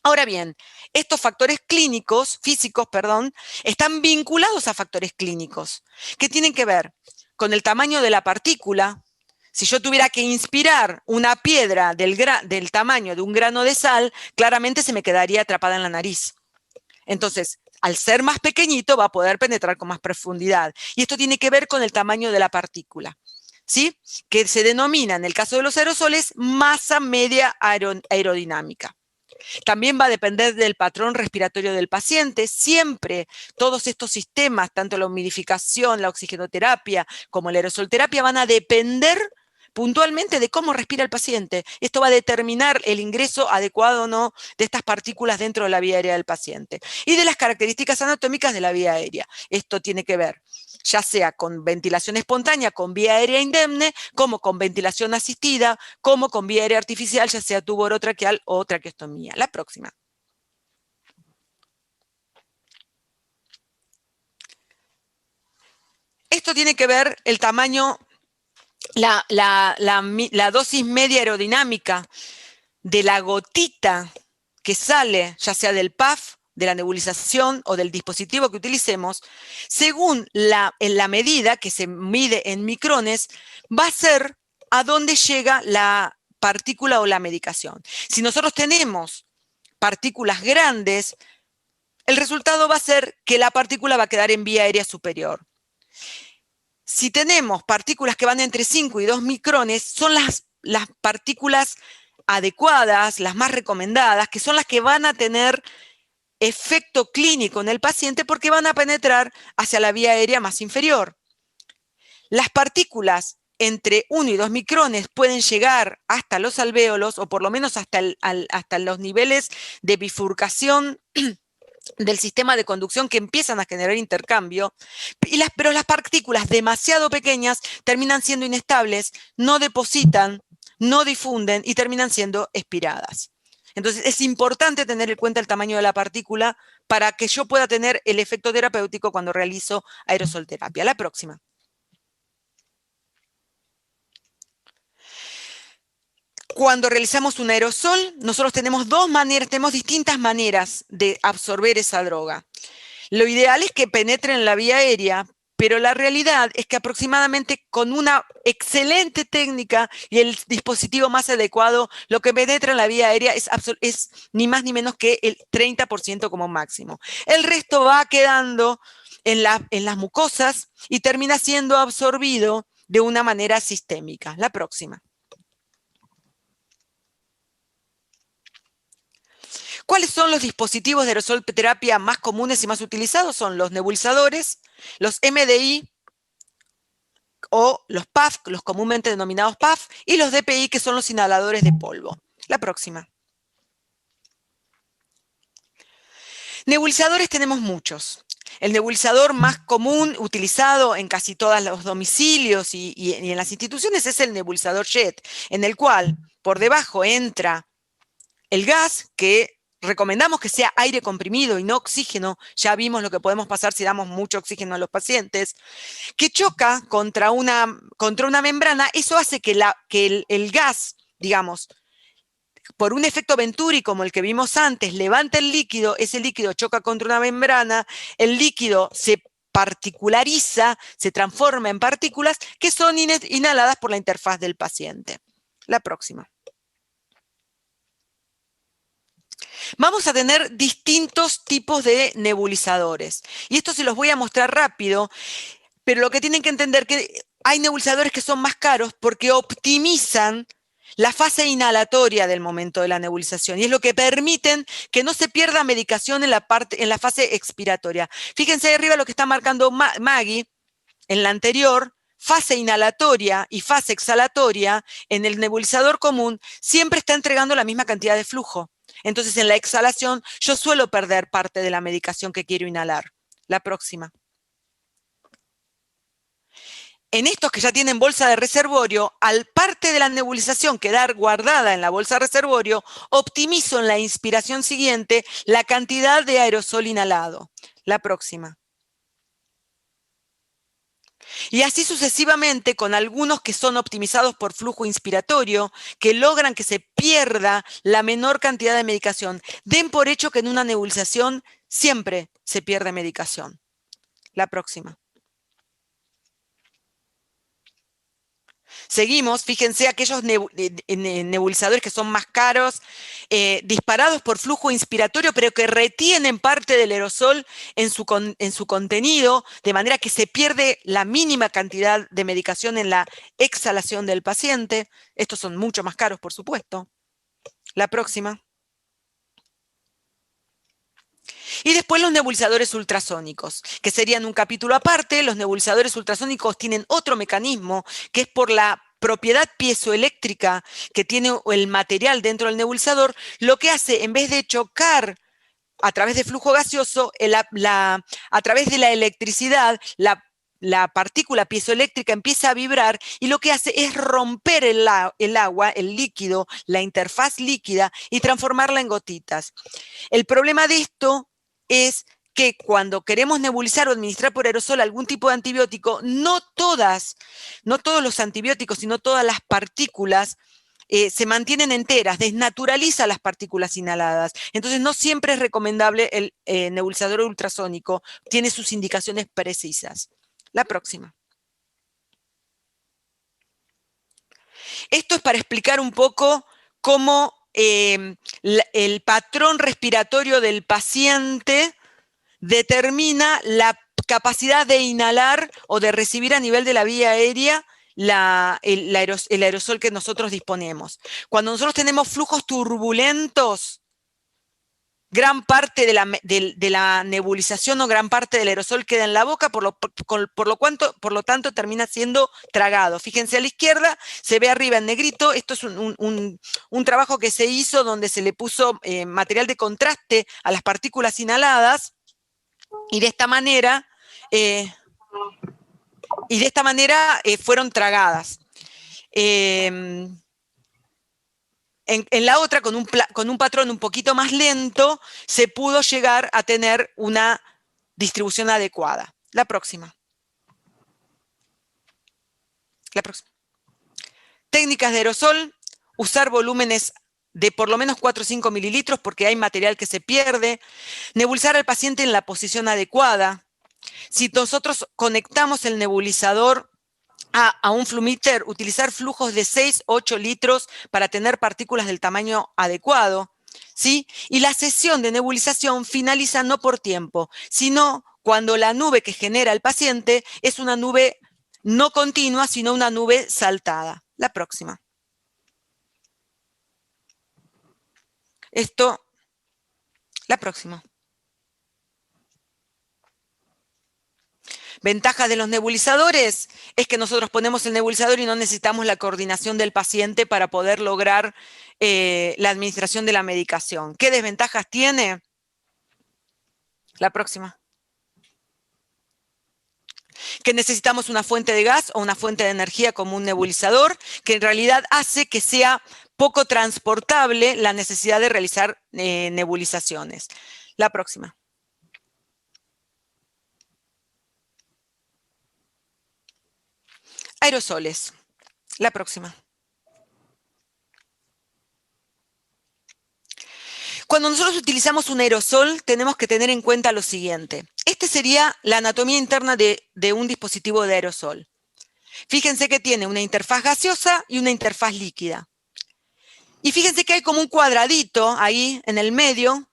Ahora bien, estos factores físicos, están vinculados a factores clínicos, que tienen que ver con el tamaño de la partícula. Si yo tuviera que inspirar una piedra del tamaño de un grano de sal, claramente se me quedaría atrapada en la nariz. Entonces, al ser más pequeñito, va a poder penetrar con más profundidad. Y esto tiene que ver con el tamaño de la partícula, ¿sí? Que se denomina, en el caso de los aerosoles, masa media aerodinámica. También va a depender del patrón respiratorio del paciente. Siempre todos estos sistemas, tanto la humidificación, la oxigenoterapia, como la aerosolterapia, van a depender puntualmente de cómo respira el paciente. Esto va a determinar el ingreso adecuado o no de estas partículas dentro de la vía aérea del paciente. Y de las características anatómicas de la vía aérea. Esto tiene que ver ya sea con ventilación espontánea, con vía aérea indemne, como con ventilación asistida, como con vía aérea artificial, ya sea tubo orotraqueal o traqueostomía. La próxima. Esto tiene que ver el tamaño, la dosis media aerodinámica de la gotita que sale, ya sea del PAF, de la nebulización o del dispositivo que utilicemos, según la medida que se mide en micrones, va a ser a dónde llega la partícula o la medicación. Si nosotros tenemos partículas grandes, el resultado va a ser que la partícula va a quedar en vía aérea superior. Si tenemos partículas que van entre 5 y 2 micrones, son las partículas adecuadas, las más recomendadas, que son las que van a tener efecto clínico en el paciente porque van a penetrar hacia la vía aérea más inferior. Las partículas entre 1 y 2 micrones pueden llegar hasta los alvéolos o por lo menos hasta los niveles de bifurcación del sistema de conducción que empiezan a generar intercambio, pero las partículas demasiado pequeñas terminan siendo inestables, no depositan, no difunden y terminan siendo espiradas. Entonces es importante tener en cuenta el tamaño de la partícula para que yo pueda tener el efecto terapéutico cuando realizo aerosolterapia. La próxima. Cuando realizamos un aerosol, nosotros tenemos tenemos distintas maneras de absorber esa droga. Lo ideal es que penetre en la vía aérea, pero la realidad es que aproximadamente con una excelente técnica y el dispositivo más adecuado, lo que penetra en la vía aérea es ni más ni menos que el 30% como máximo. El resto va quedando en las mucosas y termina siendo absorbido de una manera sistémica. La próxima. ¿Cuáles son los dispositivos de aerosolterapia más comunes y más utilizados? Son los nebulizadores, los MDI o los PAF, los comúnmente denominados PAF, y los DPI, que son los inhaladores de polvo. La próxima. Nebulizadores tenemos muchos. El nebulizador más común utilizado en casi todos los domicilios y en las instituciones es el nebulizador JET, en el cual por debajo entra el gas, que recomendamos que sea aire comprimido y no oxígeno. Ya vimos lo que podemos pasar si damos mucho oxígeno a los pacientes, que choca contra una membrana. Eso hace que el gas, digamos, por un efecto Venturi como el que vimos antes, levanta el líquido, ese líquido choca contra una membrana, el líquido se particulariza, se transforma en partículas que son inhaladas por la interfaz del paciente. La próxima. Vamos a tener distintos tipos de nebulizadores. Y esto se los voy a mostrar rápido, pero lo que tienen que entender es que hay nebulizadores que son más caros porque optimizan la fase inhalatoria del momento de la nebulización y es lo que permiten que no se pierda medicación en la fase expiratoria. Fíjense ahí arriba lo que está marcando Maggie en la anterior. Fase inhalatoria y fase exhalatoria en el nebulizador común siempre está entregando la misma cantidad de flujo. Entonces, en la exhalación, yo suelo perder parte de la medicación que quiero inhalar. La próxima. En estos que ya tienen bolsa de reservorio, al parte de la nebulización quedar guardada en la bolsa de reservorio, optimizo en la inspiración siguiente la cantidad de aerosol inhalado. La próxima. Y así sucesivamente con algunos que son optimizados por flujo inspiratorio, que logran que se pierda la menor cantidad de medicación. Den por hecho que en una nebulización siempre se pierde medicación. La próxima. Seguimos, fíjense aquellos nebulizadores que son más caros, disparados por flujo inspiratorio, pero que retienen parte del aerosol en su contenido, de manera que se pierde la mínima cantidad de medicación en la exhalación del paciente. Estos son mucho más caros, por supuesto. La próxima. Y después los nebulizadores ultrasónicos, que serían un capítulo aparte. Los nebulizadores ultrasónicos tienen otro mecanismo, que es por la propiedad piezoeléctrica que tiene el material dentro del nebulizador, lo que hace, en vez de chocar a través de flujo gaseoso, a través de la electricidad, la partícula piezoeléctrica empieza a vibrar y lo que hace es romper el agua, el líquido, la interfaz líquida y transformarla en gotitas. El problema de esto es que cuando queremos nebulizar o administrar por aerosol algún tipo de antibiótico, no todos los antibióticos, sino todas las partículas se mantienen enteras, desnaturaliza las partículas inhaladas. Entonces no siempre es recomendable el nebulizador ultrasónico, tiene sus indicaciones precisas. La próxima. Esto es para explicar un poco cómo el patrón respiratorio del paciente determina la capacidad de inhalar o de recibir a nivel de la vía aérea el aerosol que nosotros disponemos. Cuando nosotros tenemos flujos turbulentos, gran parte de la nebulización o gran parte del aerosol queda en la boca, por lo tanto termina siendo tragado. Fíjense a la izquierda, se ve arriba en negrito, esto es un trabajo que se hizo donde se le puso material de contraste a las partículas inhaladas, y de esta manera fueron tragadas. En la otra, con un patrón un poquito más lento, se pudo llegar a tener una distribución adecuada. La próxima. Técnicas de aerosol, usar volúmenes de por lo menos 4 o 5 mililitros porque hay material que se pierde. Nebulizar al paciente en la posición adecuada. Si nosotros conectamos el nebulizador a un flumiter, utilizar flujos de 6 o 8 litros para tener partículas del tamaño adecuado, ¿sí? Y la sesión de nebulización finaliza no por tiempo, sino cuando la nube que genera el paciente es una nube no continua, sino una nube saltada. La próxima. La próxima. Ventaja de los nebulizadores es que nosotros ponemos el nebulizador y no necesitamos la coordinación del paciente para poder lograr la administración de la medicación. ¿Qué desventajas tiene? La próxima. Que necesitamos una fuente de gas o una fuente de energía como un nebulizador, que en realidad hace que sea poco transportable la necesidad de realizar nebulizaciones. La próxima. Aerosoles. La próxima. Cuando nosotros utilizamos un aerosol, tenemos que tener en cuenta lo siguiente. Esta sería la anatomía interna de un dispositivo de aerosol. Fíjense que tiene una interfaz gaseosa y una interfaz líquida. Y fíjense que hay como un cuadradito ahí en el medio,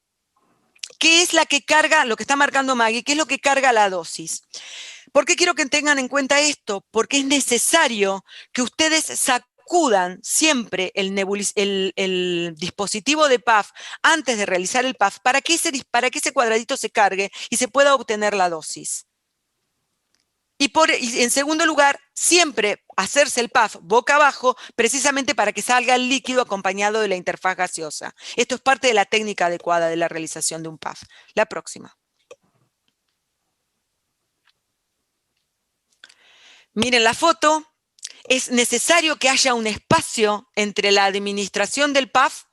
que es la que carga, lo que está marcando Maggie, que es lo que carga la dosis. ¿Por qué quiero que tengan en cuenta esto? Porque es necesario que ustedes sacudan siempre el dispositivo de PAF antes de realizar el PAF para que ese cuadradito se cargue y se pueda obtener la dosis. Y en segundo lugar, siempre hacerse el PAF boca abajo precisamente para que salga el líquido acompañado de la interfaz gaseosa. Esto es parte de la técnica adecuada de la realización de un PAF. La próxima. Miren la foto, es necesario que haya un espacio entre la administración del PAF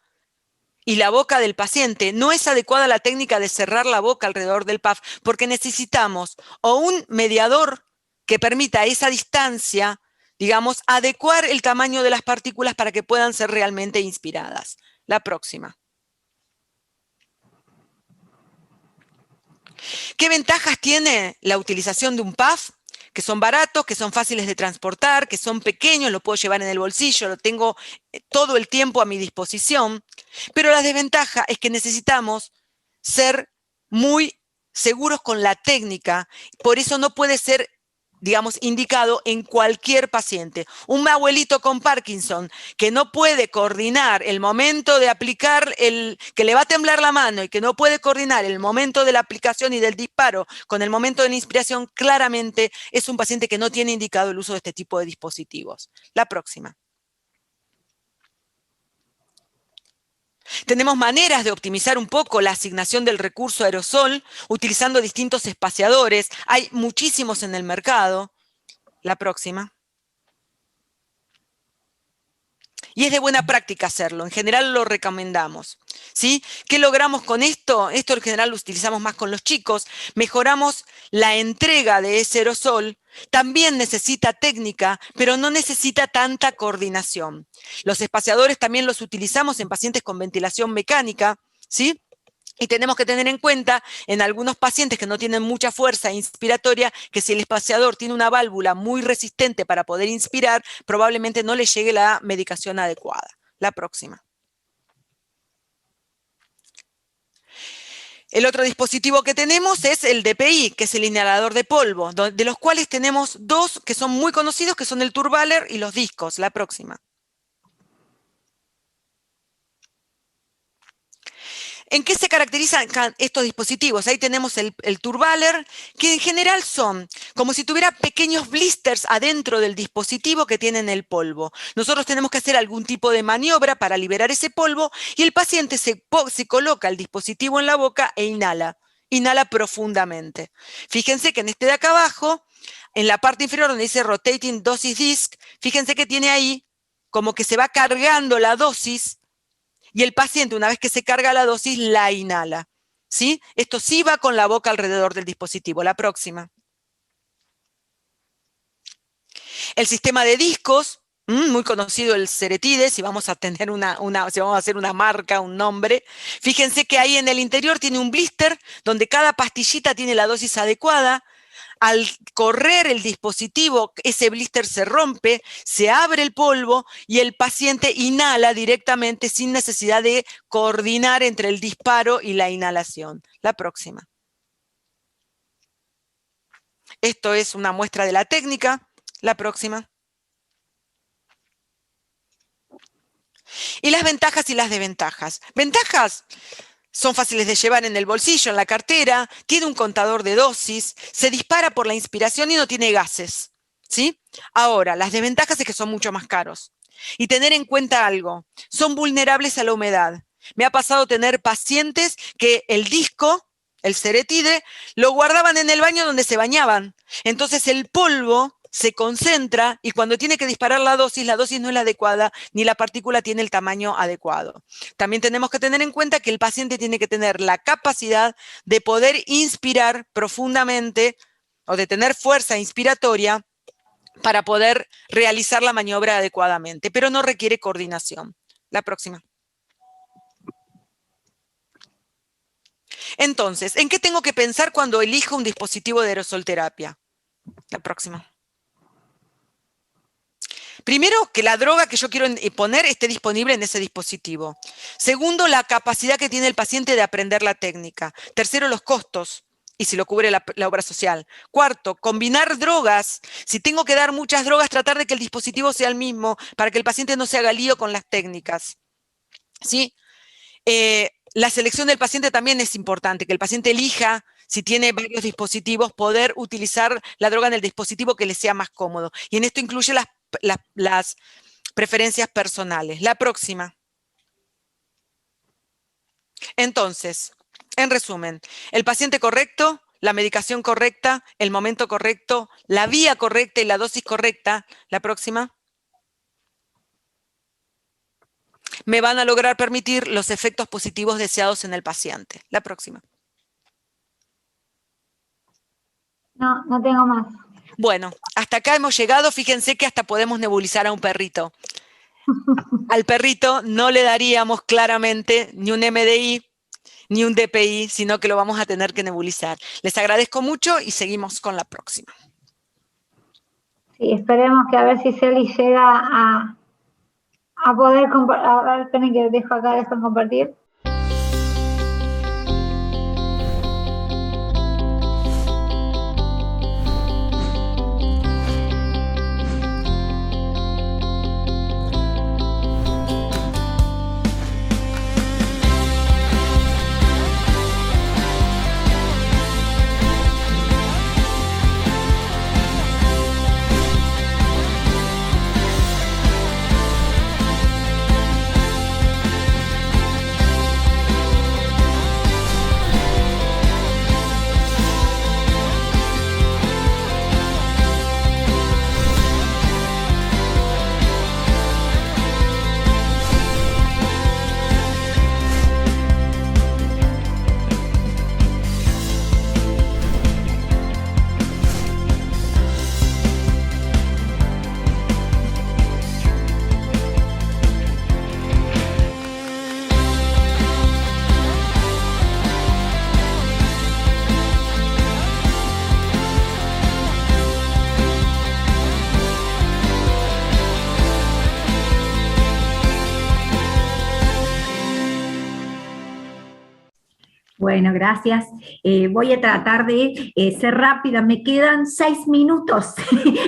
y la boca del paciente. No es adecuada la técnica de cerrar la boca alrededor del PAF porque necesitamos o un mediador que permita esa distancia, digamos, adecuar el tamaño de las partículas para que puedan ser realmente inspiradas. La próxima. ¿Qué ventajas tiene la utilización de un PAF? Que son baratos, que son fáciles de transportar, que son pequeños, lo puedo llevar en el bolsillo, lo tengo todo el tiempo a mi disposición. Pero la desventaja es que necesitamos ser muy seguros con la técnica, por eso no puede ser, digamos, indicado en cualquier paciente. Un abuelito con Parkinson que no puede coordinar el momento de aplicar, que le va a temblar la mano y que no puede coordinar el momento de la aplicación y del disparo con el momento de la inspiración, claramente es un paciente que no tiene indicado el uso de este tipo de dispositivos. La próxima. Tenemos maneras de optimizar un poco la asignación del recurso aerosol utilizando distintos espaciadores. Hay muchísimos en el mercado. La próxima. Y es de buena práctica hacerlo. En general lo recomendamos. ¿Sí? ¿Qué logramos con esto? Esto en general lo utilizamos más con los chicos. Mejoramos la entrega de ese aerosol. También necesita técnica, pero no necesita tanta coordinación. Los espaciadores también los utilizamos en pacientes con ventilación mecánica, ¿sí? Y tenemos que tener en cuenta en algunos pacientes que no tienen mucha fuerza inspiratoria, que si el espaciador tiene una válvula muy resistente para poder inspirar, probablemente no le llegue la medicación adecuada. La próxima. El otro dispositivo que tenemos es el DPI, que es el inhalador de polvo, de los cuales tenemos dos que son muy conocidos, que son el Turvaler y los discos. La próxima. ¿En qué se caracterizan estos dispositivos? Ahí tenemos el Turvaler, que en general son como si tuviera pequeños blisters adentro del dispositivo que tienen el polvo. Nosotros tenemos que hacer algún tipo de maniobra para liberar ese polvo y el paciente se coloca el dispositivo en la boca e inhala. Inhala profundamente. Fíjense que en este de acá abajo, en la parte inferior donde dice Rotating Dosage Disc, fíjense que tiene ahí como que se va cargando la dosis y el paciente, una vez que se carga la dosis, la inhala. ¿Sí? Esto sí va con la boca alrededor del dispositivo. La próxima. El sistema de discos, muy conocido el Ceretides, si vamos a tener si vamos a hacer una marca, un nombre. Fíjense que ahí en el interior tiene un blister donde cada pastillita tiene la dosis adecuada. Al correr el dispositivo, ese blister se rompe, se abre el polvo y el paciente inhala directamente sin necesidad de coordinar entre el disparo y la inhalación. La próxima. Esto es una muestra de la técnica. La próxima. Y las ventajas y las desventajas. Ventajas. Son fáciles de llevar en el bolsillo, en la cartera, tiene un contador de dosis, se dispara por la inspiración y no tiene gases, ¿sí? Ahora, las desventajas es que son mucho más caros. Y tener en cuenta algo, son vulnerables a la humedad. Me ha pasado tener pacientes que el disco, el Ceretide, lo guardaban en el baño donde se bañaban. Entonces el polvo se concentra y cuando tiene que disparar la dosis no es la adecuada, ni la partícula tiene el tamaño adecuado. También tenemos que tener en cuenta que el paciente tiene que tener la capacidad de poder inspirar profundamente o de tener fuerza inspiratoria para poder realizar la maniobra adecuadamente, pero no requiere coordinación. La próxima. Entonces, ¿en qué tengo que pensar cuando elijo un dispositivo de aerosolterapia? La próxima. Primero, que la droga que yo quiero poner esté disponible en ese dispositivo. Segundo, la capacidad que tiene el paciente de aprender la técnica. Tercero, los costos y si lo cubre la obra social. Cuarto, combinar drogas. Si tengo que dar muchas drogas, tratar de que el dispositivo sea el mismo para que el paciente no se haga lío con las técnicas. ¿Sí? La selección del paciente también es importante, que el paciente elija, si tiene varios dispositivos, poder utilizar la droga en el dispositivo que le sea más cómodo. Y en esto incluye las preferencias personales. La próxima. Entonces, en resumen, el paciente correcto, la medicación correcta, el momento correcto, la vía correcta y la dosis correcta. La próxima. Me van a lograr permitir los efectos positivos deseados en el paciente. La próxima. No, no tengo más. Bueno, hasta acá hemos llegado. Fíjense que hasta podemos nebulizar a un perrito. Al perrito no le daríamos claramente ni un MDI ni un DPI, sino que lo vamos a tener que nebulizar. Les agradezco mucho y seguimos con la próxima. Sí, esperemos que a ver si Celi llega a poder compartir. A ver, esperen que dejo acá, compartir. Bueno, gracias. Voy a tratar de ser rápida. Me quedan 6 minutos.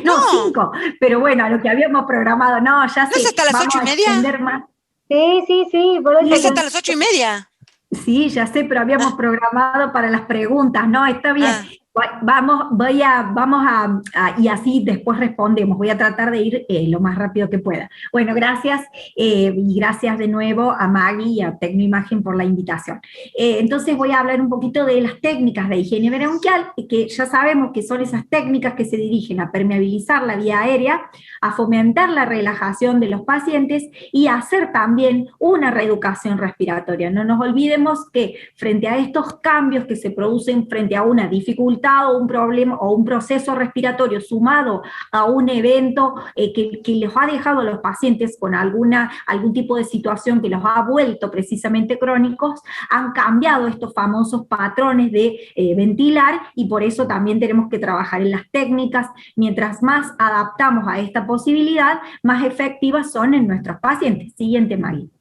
No, 5. Pero bueno, a lo que habíamos programado. No, ya sé. ¿No es hasta las 8:30? Más. Sí. Por eso ¿Es hasta las 8:30? Sí, ya sé, pero habíamos programado para las preguntas, ¿no? Está bien. Ah. Y así después respondemos. Voy a tratar de ir lo más rápido que pueda. Bueno, gracias y gracias de nuevo a Maggie y a Tecnoimagen por la invitación. Entonces voy a hablar un poquito de las técnicas de higiene bronquial, que ya sabemos que son esas técnicas que se dirigen a permeabilizar la vía aérea, a fomentar la relajación de los pacientes y a hacer también una reeducación respiratoria. No nos olvidemos que frente a estos cambios que se producen frente a una dificultad o un problema o un proceso respiratorio sumado a un evento que les ha dejado a los pacientes con algún tipo de situación que los ha vuelto precisamente crónicos, han cambiado estos famosos patrones de ventilar, y por eso también tenemos que trabajar en las técnicas. Mientras más adaptamos a esta posibilidad, más efectivas son en nuestros pacientes. Siguiente, Maggie.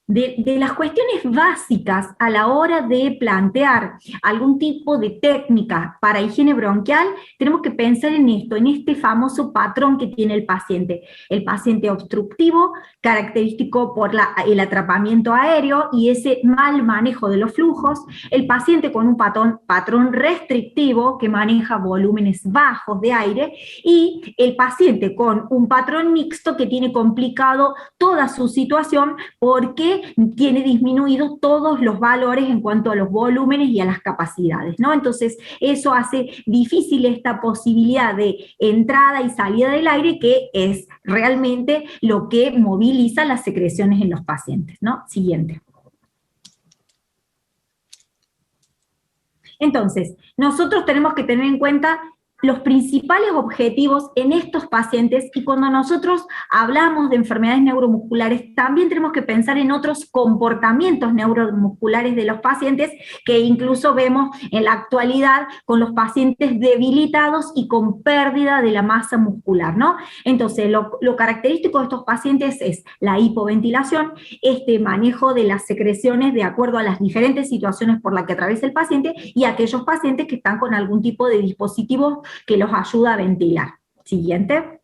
De las cuestiones básicas a la hora de plantear algún tipo de técnica para higiene bronquial, tenemos que pensar en esto, en este famoso patrón que tiene el paciente. El paciente obstructivo, característico por el atrapamiento aéreo y ese mal manejo de los flujos. El paciente con un patrón restrictivo que maneja volúmenes bajos de aire, y el paciente con un patrón mixto que tiene complicado toda su situación porque tiene disminuido todos los valores en cuanto a los volúmenes y a las capacidades, ¿no? Entonces, eso hace difícil esta posibilidad de entrada y salida del aire, que es realmente lo que moviliza las secreciones en los pacientes, ¿no? Siguiente. Entonces, nosotros tenemos que tener en cuenta los principales objetivos en estos pacientes, y cuando nosotros hablamos de enfermedades neuromusculares, también tenemos que pensar en otros comportamientos neuromusculares de los pacientes, que incluso vemos en la actualidad con los pacientes debilitados y con pérdida de la masa muscular, ¿no? Entonces, lo característico de estos pacientes es la hipoventilación, este manejo de las secreciones de acuerdo a las diferentes situaciones por las que atraviesa el paciente, y aquellos pacientes que están con algún tipo de dispositivo que los ayuda a ventilar. Siguiente.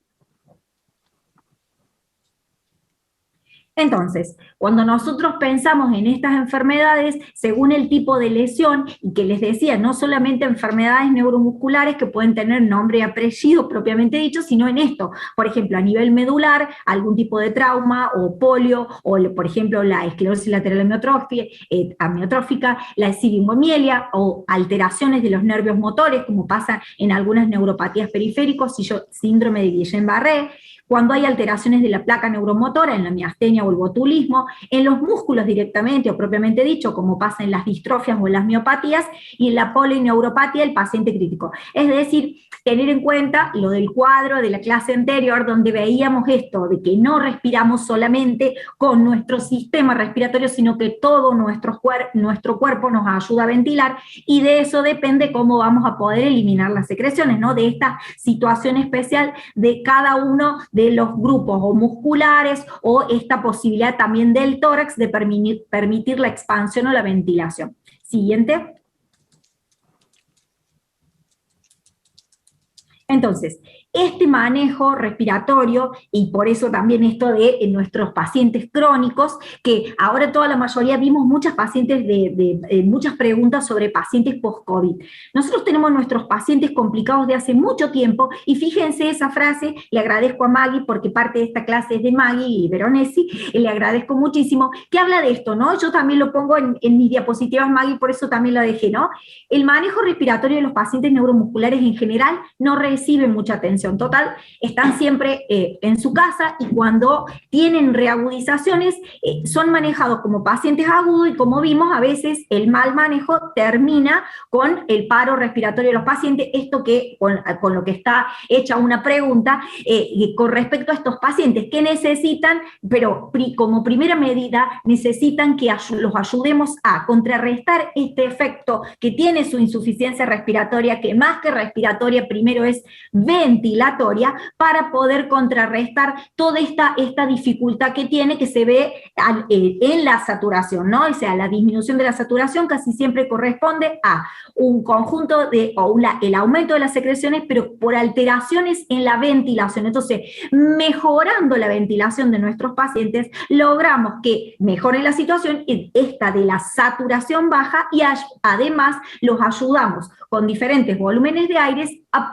Entonces, cuando nosotros pensamos en estas enfermedades, según el tipo de lesión, y que les decía, no solamente enfermedades neuromusculares que pueden tener nombre y apellido propiamente dicho, sino en esto, por ejemplo, a nivel medular, algún tipo de trauma, o polio, o por ejemplo la esclerosis lateral amiotrófica, la ciringomielia, o alteraciones de los nervios motores, como pasa en algunas neuropatías periféricas, síndrome de Guillain-Barré, cuando hay alteraciones de la placa neuromotora, en la miastenia o el botulismo, en los músculos directamente o propiamente dicho, como pasa en las distrofias o en las miopatías, y en la polineuropatía, el paciente crítico. Es decir, tener en cuenta lo del cuadro de la clase anterior, donde veíamos esto, de que no respiramos solamente con nuestro sistema respiratorio, sino que todo nuestro cuerpo nos ayuda a ventilar, y de eso depende cómo vamos a poder eliminar las secreciones, ¿no? De esta situación especial de cada uno de los grupos o musculares, o esta posibilidad también del tórax de permitir la expansión o la ventilación. Siguiente. Entonces, este manejo respiratorio, y por eso también esto de nuestros pacientes crónicos, que ahora toda la mayoría vimos muchas pacientes muchas preguntas sobre pacientes post-COVID. Nosotros tenemos nuestros pacientes complicados de hace mucho tiempo, y fíjense esa frase, le agradezco a Maggie, porque parte de esta clase es de Maggie y Veronesi, y le agradezco muchísimo, que habla de esto, ¿no? Yo también lo pongo en mis diapositivas, Maggie, por eso también lo dejé, ¿no? El manejo respiratorio de los pacientes neuromusculares en general no recibe mucha atención. Total, están siempre en su casa, y cuando tienen reagudizaciones son manejados como pacientes agudos, y como vimos, a veces el mal manejo termina con el paro respiratorio de los pacientes. Esto que con lo que está hecha una pregunta con respecto a estos pacientes que necesitan, pero como primera medida necesitan que los ayudemos a contrarrestar este efecto que tiene su insuficiencia respiratoria, que más que respiratoria primero es ventilatoria, para poder contrarrestar toda esta dificultad que tiene, que se ve en la saturación, ¿no? O sea, la disminución de la saturación casi siempre corresponde a un conjunto el aumento de las secreciones, pero por alteraciones en la ventilación. Entonces, mejorando la ventilación de nuestros pacientes, logramos que mejore la situación esta de la saturación baja y además los ayudamos con diferentes volúmenes de aire, a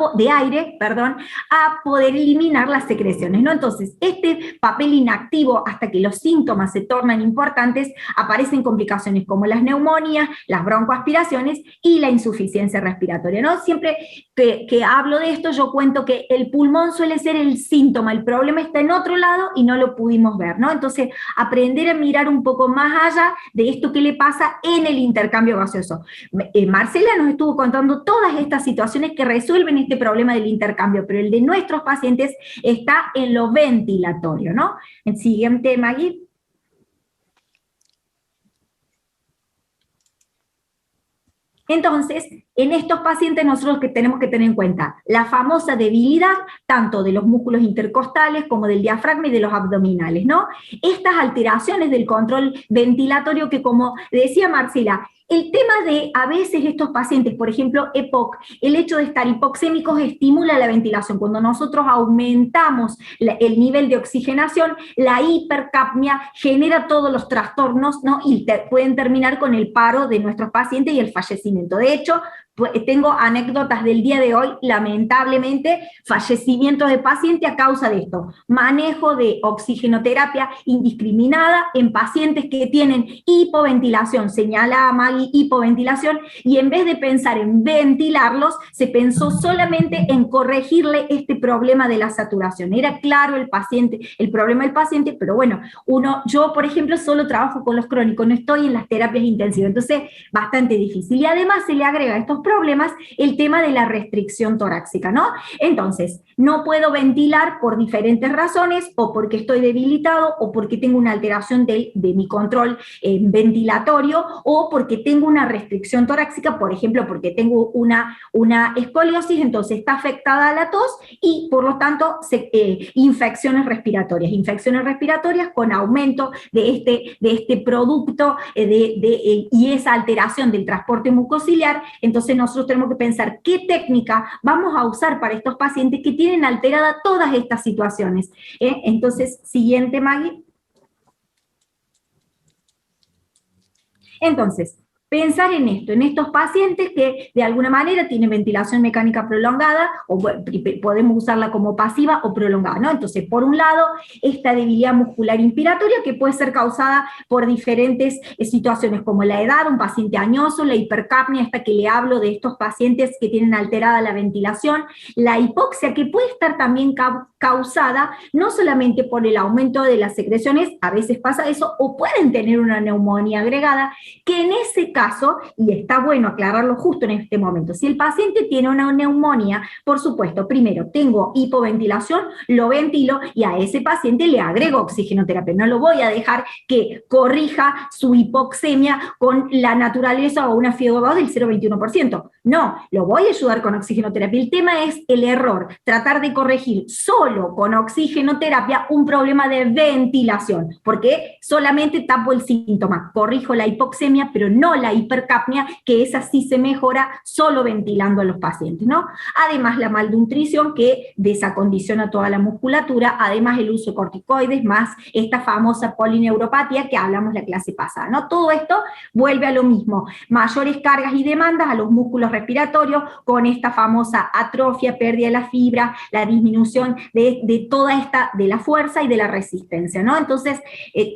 poder eliminar las secreciones, ¿no? Entonces, este papel inactivo, hasta que los síntomas se tornan importantes, aparecen complicaciones como las neumonías, las broncoaspiraciones y la insuficiencia respiratoria, ¿no? Siempre que hablo de esto, yo cuento que el pulmón suele ser el síntoma, el problema está en otro lado y no lo pudimos ver, ¿no? Entonces, aprender a mirar un poco más allá de esto que le pasa en el intercambio gaseoso. Marcela nos estuvo contando todas estas situaciones que resuelven este problema del intercambio, pero el de nuestros pacientes está en lo ventilatorio, ¿no? El siguiente, Maggie. Entonces, en estos pacientes nosotros que tenemos que tener en cuenta la famosa debilidad tanto de los músculos intercostales como del diafragma y de los abdominales, ¿no? Estas alteraciones del control ventilatorio que, como decía Marcela, el tema de a veces estos pacientes, por ejemplo, EPOC, el hecho de estar hipoxémicos estimula la ventilación. Cuando nosotros aumentamos el nivel de oxigenación, la hipercapnia genera todos los trastornos, ¿no? Y pueden terminar con el paro de nuestros pacientes y el fallecimiento. De hecho, tengo anécdotas del día de hoy, lamentablemente, fallecimientos de pacientes a causa de esto. Manejo de oxigenoterapia indiscriminada en pacientes que tienen hipoventilación, señala Maggie, hipoventilación, y en vez de pensar en ventilarlos, se pensó solamente en corregirle este problema de la saturación. Era claro el problema del paciente, pero bueno, yo por ejemplo solo trabajo con los crónicos, no estoy en las terapias intensivas, entonces bastante difícil. Y además se le agrega a estos problemas el tema de la restricción torácica, ¿no? Entonces, no puedo ventilar por diferentes razones, o porque estoy debilitado, o porque tengo una alteración de mi control ventilatorio, o porque tengo una restricción torácica, por ejemplo, porque tengo una escoliosis, entonces está afectada la tos, y por lo tanto, infecciones respiratorias con aumento de este producto y esa alteración del transporte mucociliar. Entonces nosotros tenemos que pensar qué técnica vamos a usar para estos pacientes que tienen alteradas todas estas situaciones. Entonces, siguiente, Maggie. Entonces, pensar en esto, en estos pacientes que de alguna manera tienen ventilación mecánica prolongada, o podemos usarla como pasiva o prolongada, ¿no? Entonces, por un lado, esta debilidad muscular inspiratoria que puede ser causada por diferentes situaciones, como la edad, un paciente añoso, la hipercapnia, hasta que le hablo de estos pacientes que tienen alterada la ventilación, la hipoxia, que puede estar también causada no solamente por el aumento de las secreciones, a veces pasa eso, o pueden tener una neumonía agregada, que en ese caso, y está bueno aclararlo justo en este momento, si el paciente tiene una neumonía, por supuesto, primero tengo hipoventilación, lo ventilo y a ese paciente le agrego oxigenoterapia, no lo voy a dejar que corrija su hipoxemia con la naturaleza o una FiO2 del 0,21%, no, lo voy a ayudar con oxigenoterapia. El tema es el error, tratar de corregir solo con oxigenoterapia un problema de ventilación, porque solamente tapo el síntoma, corrijo la hipoxemia, pero no la hipercapnia, que esa sí se mejora solo ventilando a los pacientes, ¿no? Además, la malnutrición que desacondiciona toda la musculatura, además el uso de corticoides, más esta famosa polineuropatía que hablamos la clase pasada, ¿no? Todo esto vuelve a lo mismo, mayores cargas y demandas a los músculos respiratorios, con esta famosa atrofia, pérdida de la fibra, la disminución de toda esta, de la fuerza y de la resistencia, ¿no? Entonces,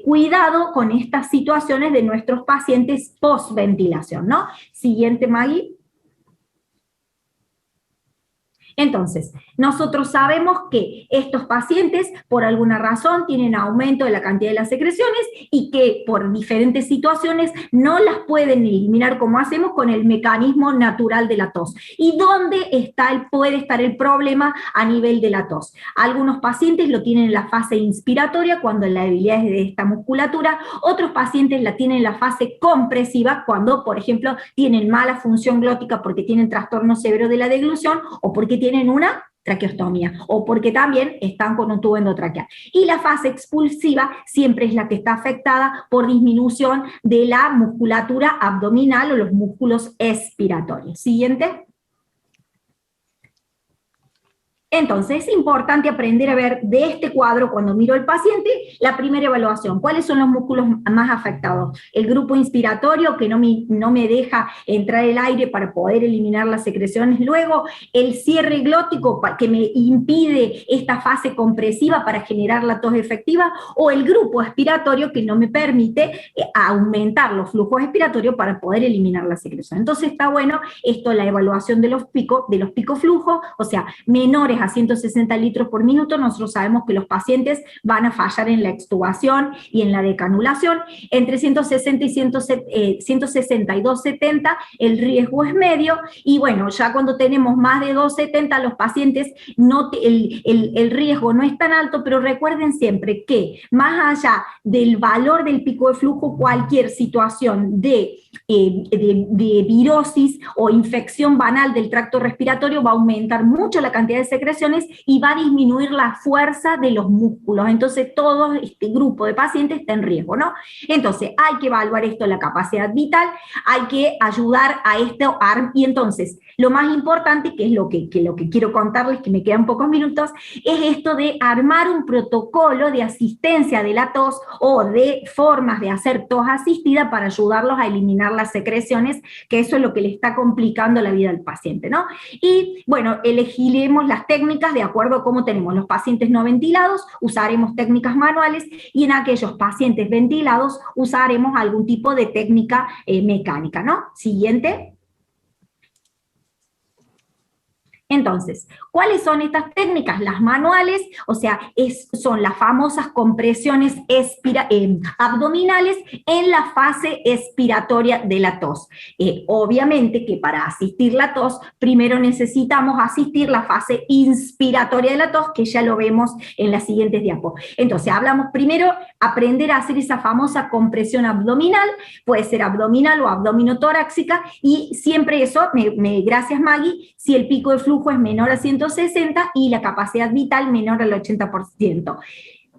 cuidado con estas situaciones de nuestros pacientes post-ventilación, ¿no? Siguiente, Maggie. Entonces, nosotros sabemos que estos pacientes, por alguna razón, tienen aumento de la cantidad de las secreciones y que por diferentes situaciones no las pueden eliminar como hacemos con el mecanismo natural de la tos. ¿Y dónde puede estar el problema a nivel de la tos? Algunos pacientes lo tienen en la fase inspiratoria, cuando la debilidad es de esta musculatura, otros pacientes la tienen en la fase compresiva, cuando, por ejemplo, tienen mala función glótica porque tienen trastorno severo de la deglución o porque tienen una traqueostomía, o porque también están con un tubo endotraqueal. Y la fase expulsiva siempre es la que está afectada por disminución de la musculatura abdominal o los músculos expiratorios. Siguiente. Entonces es importante aprender a ver de este cuadro, cuando miro al paciente, la primera evaluación. ¿Cuáles son los músculos más afectados? El grupo inspiratorio, que no me deja entrar el aire para poder eliminar las secreciones. Luego, el cierre glótico, que me impide esta fase compresiva para generar la tos efectiva. O el grupo expiratorio, que no me permite aumentar los flujos expiratorios para poder eliminar la secreción. Entonces está bueno esto, la evaluación de los picoflujos, o sea, menores a 160 litros por minuto. Nosotros sabemos que los pacientes van a fallar en la extubación y en la decanulación. Entre 160 y 160 y 270 el riesgo es medio, y bueno, ya cuando tenemos más de 270 los pacientes, el riesgo no es tan alto, pero recuerden siempre que más allá del valor del pico de flujo, cualquier situación de virosis o infección banal del tracto respiratorio va a aumentar mucho la cantidad de secreciones y va a disminuir la fuerza de los músculos. Entonces todo este grupo de pacientes está en riesgo, ¿no? Entonces hay que evaluar esto, la capacidad vital, hay que ayudar a esto, y entonces lo más importante, que es lo que quiero contarles, que me quedan pocos minutos, es esto de armar un protocolo de asistencia de la tos o de formas de hacer tos asistida para ayudarlos a eliminar las secreciones, que eso es lo que le está complicando la vida al paciente, ¿no? Y bueno, elegiremos las técnicas de acuerdo a cómo tenemos los pacientes no ventilados, usaremos técnicas manuales, y en aquellos pacientes ventilados usaremos algún tipo de técnica mecánica, ¿no? Siguiente. Entonces, ¿cuáles son estas técnicas? Las manuales, o sea, son las famosas compresiones abdominales en la fase expiratoria de la tos. Obviamente que para asistir la tos, primero necesitamos asistir la fase inspiratoria de la tos, que ya lo vemos en las siguientes diapos. Entonces, hablamos primero, aprender a hacer esa famosa compresión abdominal, puede ser abdominal o abdominotorácica, y siempre eso, gracias Maggie, si el pico de flujo es menor a 160 y la capacidad vital menor al 80%.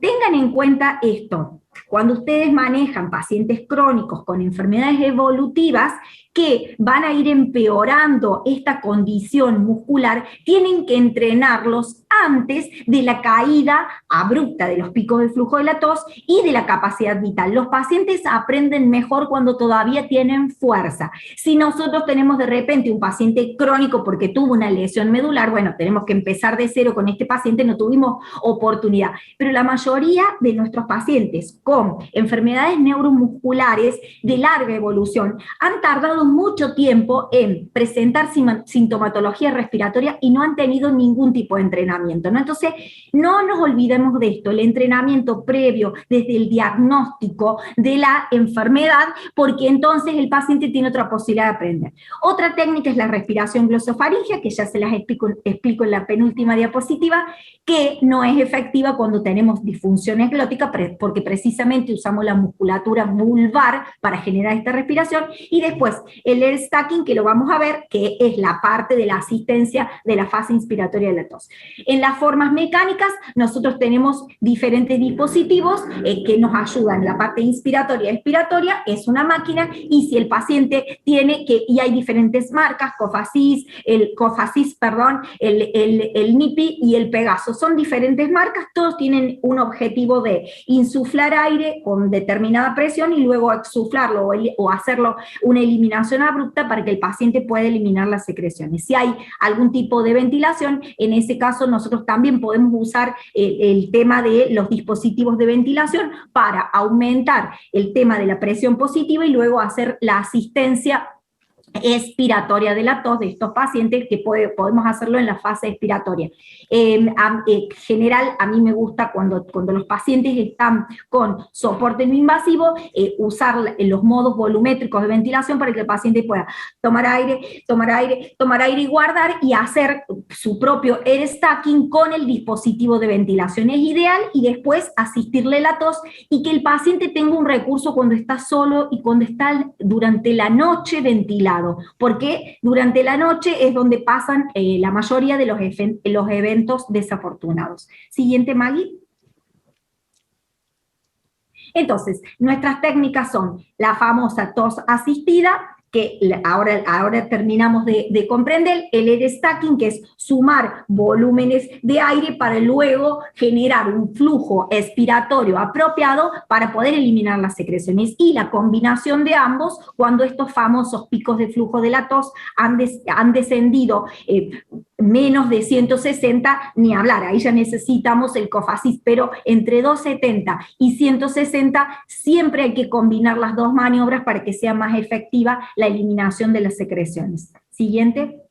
Tengan en cuenta esto, cuando ustedes manejan pacientes crónicos con enfermedades evolutivas que van a ir empeorando esta condición muscular, tienen que entrenarlos antes de la caída abrupta de los picos de flujo de la tos y de la capacidad vital. Los pacientes aprenden mejor cuando todavía tienen fuerza. Si nosotros tenemos de repente un paciente crónico porque tuvo una lesión medular, bueno, tenemos que empezar de cero con este paciente, no tuvimos oportunidad. Pero la mayoría de nuestros pacientes con enfermedades neuromusculares de larga evolución han tardado mucho tiempo en presentar sintomatología respiratoria y no han tenido ningún tipo de entrenamiento, ¿no? Entonces, no nos olvidemos de esto, el entrenamiento previo desde el diagnóstico de la enfermedad, porque entonces el paciente tiene otra posibilidad de aprender. Otra técnica es la respiración glosofaríngea, que ya se las explico en la penúltima diapositiva, que no es efectiva cuando tenemos disfunción glótica, porque precisamente usamos la musculatura vulvar para generar esta respiración, y después el air stacking, que lo vamos a ver, que es la parte de la asistencia de la fase inspiratoria de la tos. En las formas mecánicas, nosotros tenemos diferentes dispositivos que nos ayudan. La parte inspiratoria y expiratoria es una máquina, y si el paciente tiene y hay diferentes marcas, Cofasis, el NIPI y el Pegaso, son diferentes marcas, todos tienen un objetivo de insuflar aire con determinada presión y luego exsuflarlo o hacerlo una eliminación abrupta para que el paciente pueda eliminar las secreciones. Si hay algún tipo de ventilación, en ese caso nosotros también podemos usar el tema de los dispositivos de ventilación para aumentar el tema de la presión positiva y luego hacer la asistencia expiratoria de la tos de estos pacientes, que podemos hacerlo en la fase expiratoria. En general, a mí me gusta cuando los pacientes están con soporte no invasivo, usar los modos volumétricos de ventilación para que el paciente pueda tomar aire y guardar, y hacer su propio air stacking con el dispositivo de ventilación. Es ideal, y después asistirle la tos, y que el paciente tenga un recurso cuando está solo y cuando está durante la noche ventilado. apropiado, porque durante la noche es donde pasan la mayoría de los eventos desafortunados. Siguiente, Maggie. Entonces, nuestras técnicas son la famosa tos asistida, que ahora terminamos de comprender, el air stacking, que es sumar volúmenes de aire para luego generar un flujo expiratorio apropiado para poder eliminar las secreciones, y la combinación de ambos cuando estos famosos picos de flujo de la tos han descendido menos de 160, ni hablar, ahí ya necesitamos el COFACIS, pero entre 270 y 160 siempre hay que combinar las dos maniobras para que sea más efectiva la eliminación de las secreciones. Siguiente.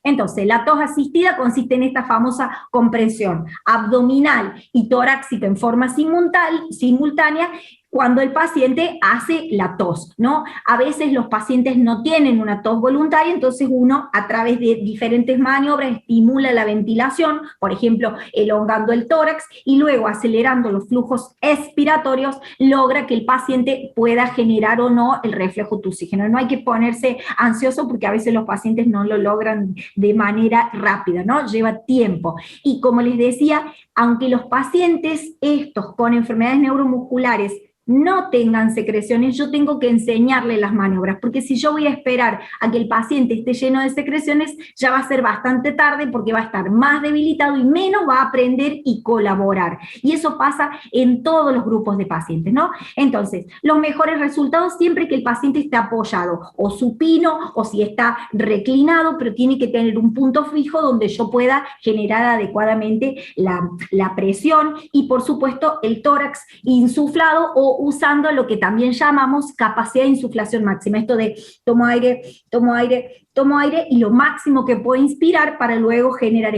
Entonces, la tos asistida consiste en esta famosa compresión abdominal y torácica en forma simultánea, cuando el paciente hace la tos, ¿no? A veces los pacientes no tienen una tos voluntaria, entonces uno a través de diferentes maniobras estimula la ventilación, por ejemplo, elongando el tórax y luego acelerando los flujos expiratorios, logra que el paciente pueda generar o no el reflejo tusígeno. No hay que ponerse ansioso porque a veces los pacientes no lo logran de manera rápida, ¿no? Lleva tiempo. Y como les decía, aunque los pacientes estos con enfermedades neuromusculares no tengan secreciones, yo tengo que enseñarle las maniobras, porque si yo voy a esperar a que el paciente esté lleno de secreciones, ya va a ser bastante tarde porque va a estar más debilitado y menos va a aprender y colaborar. Y eso pasa en todos los grupos de pacientes, ¿no? Entonces, los mejores resultados siempre que el paciente esté apoyado, o supino, o si está reclinado, pero tiene que tener un punto fijo donde yo pueda generar adecuadamente la presión y, por supuesto, el tórax insuflado o usando lo que también llamamos capacidad de insuflación máxima, esto de tomo aire, tomo aire, tomo aire y lo máximo que puedo inspirar para luego generar